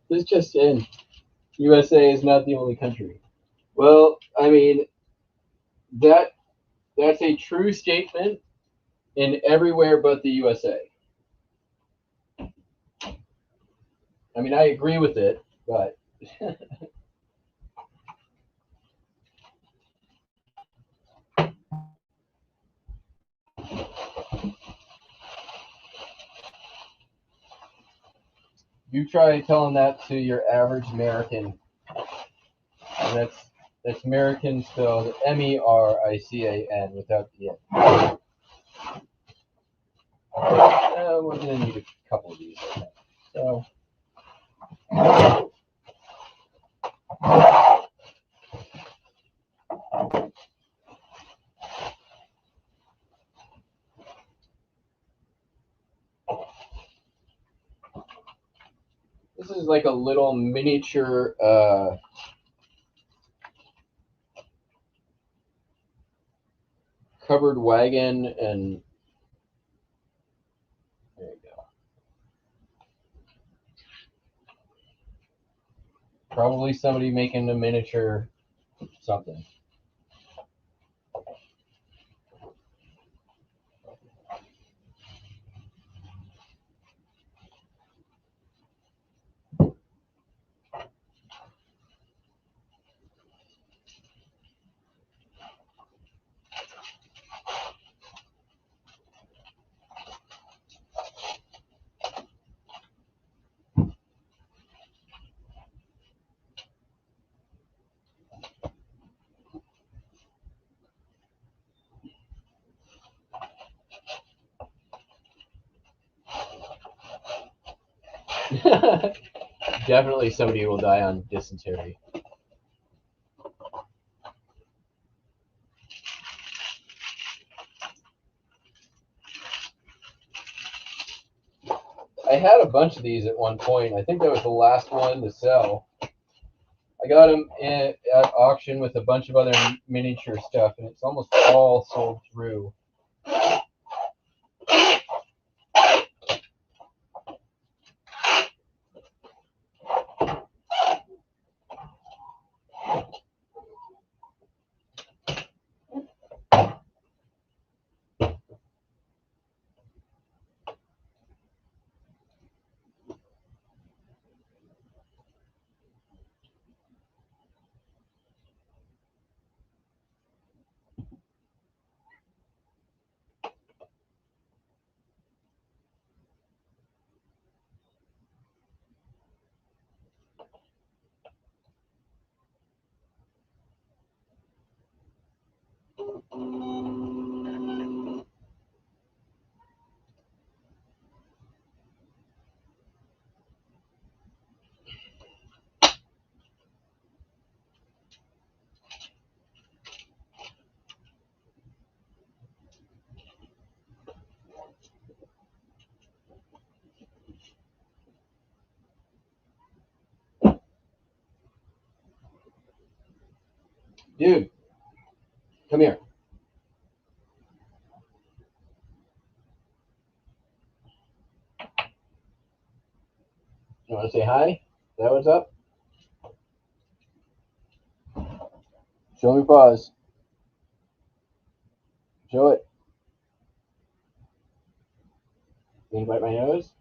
This just in. USA is not the only country. Well, I mean, that that's a true statement in everywhere but the USA. I mean, I agree with it, but you try telling that to your average American, and that's American spelled Merican without the N. We're gonna need a couple of these. I think. So. This is like a little miniature covered wagon, and there you go. Probably somebody making a miniature something. Definitely somebody will die on dysentery. I had a bunch of these at one point. I think that was the last one to sell. I got them at auction with a bunch of other miniature stuff, and it's almost all sold through. Dude, come here. You want to say hi? Is that what's up? Show me paws. Show it. Can you bite my nose?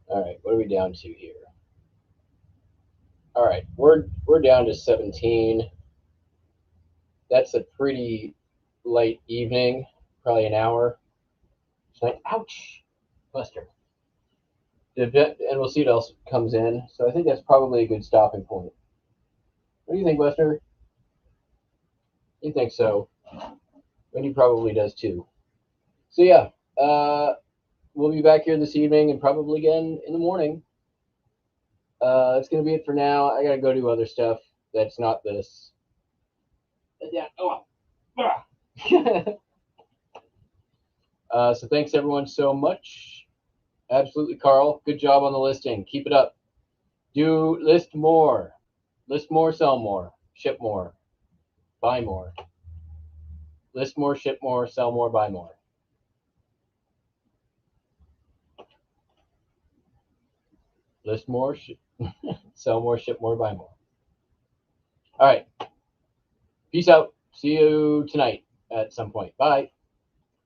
All right, what are we down to here? All right, we're down to 17. That's a pretty light evening, probably an hour. It's like, ouch, Buster. And we'll see what else comes in. So I think that's probably a good stopping point. What do you think, Buster? You think so? And he probably does too. So yeah, we'll be back here this evening and probably again in the morning. That's gonna be it for now. I gotta go do other stuff that's not this. Yeah. Oh. So thanks everyone so much. Absolutely, Carl. Good job on the listing. Keep it up. Do list more. List more, sell more, ship more, buy more. List more, ship more, sell more, buy more. List more, sell more, ship more, buy more. All right. Peace out. See you tonight at some point. Bye.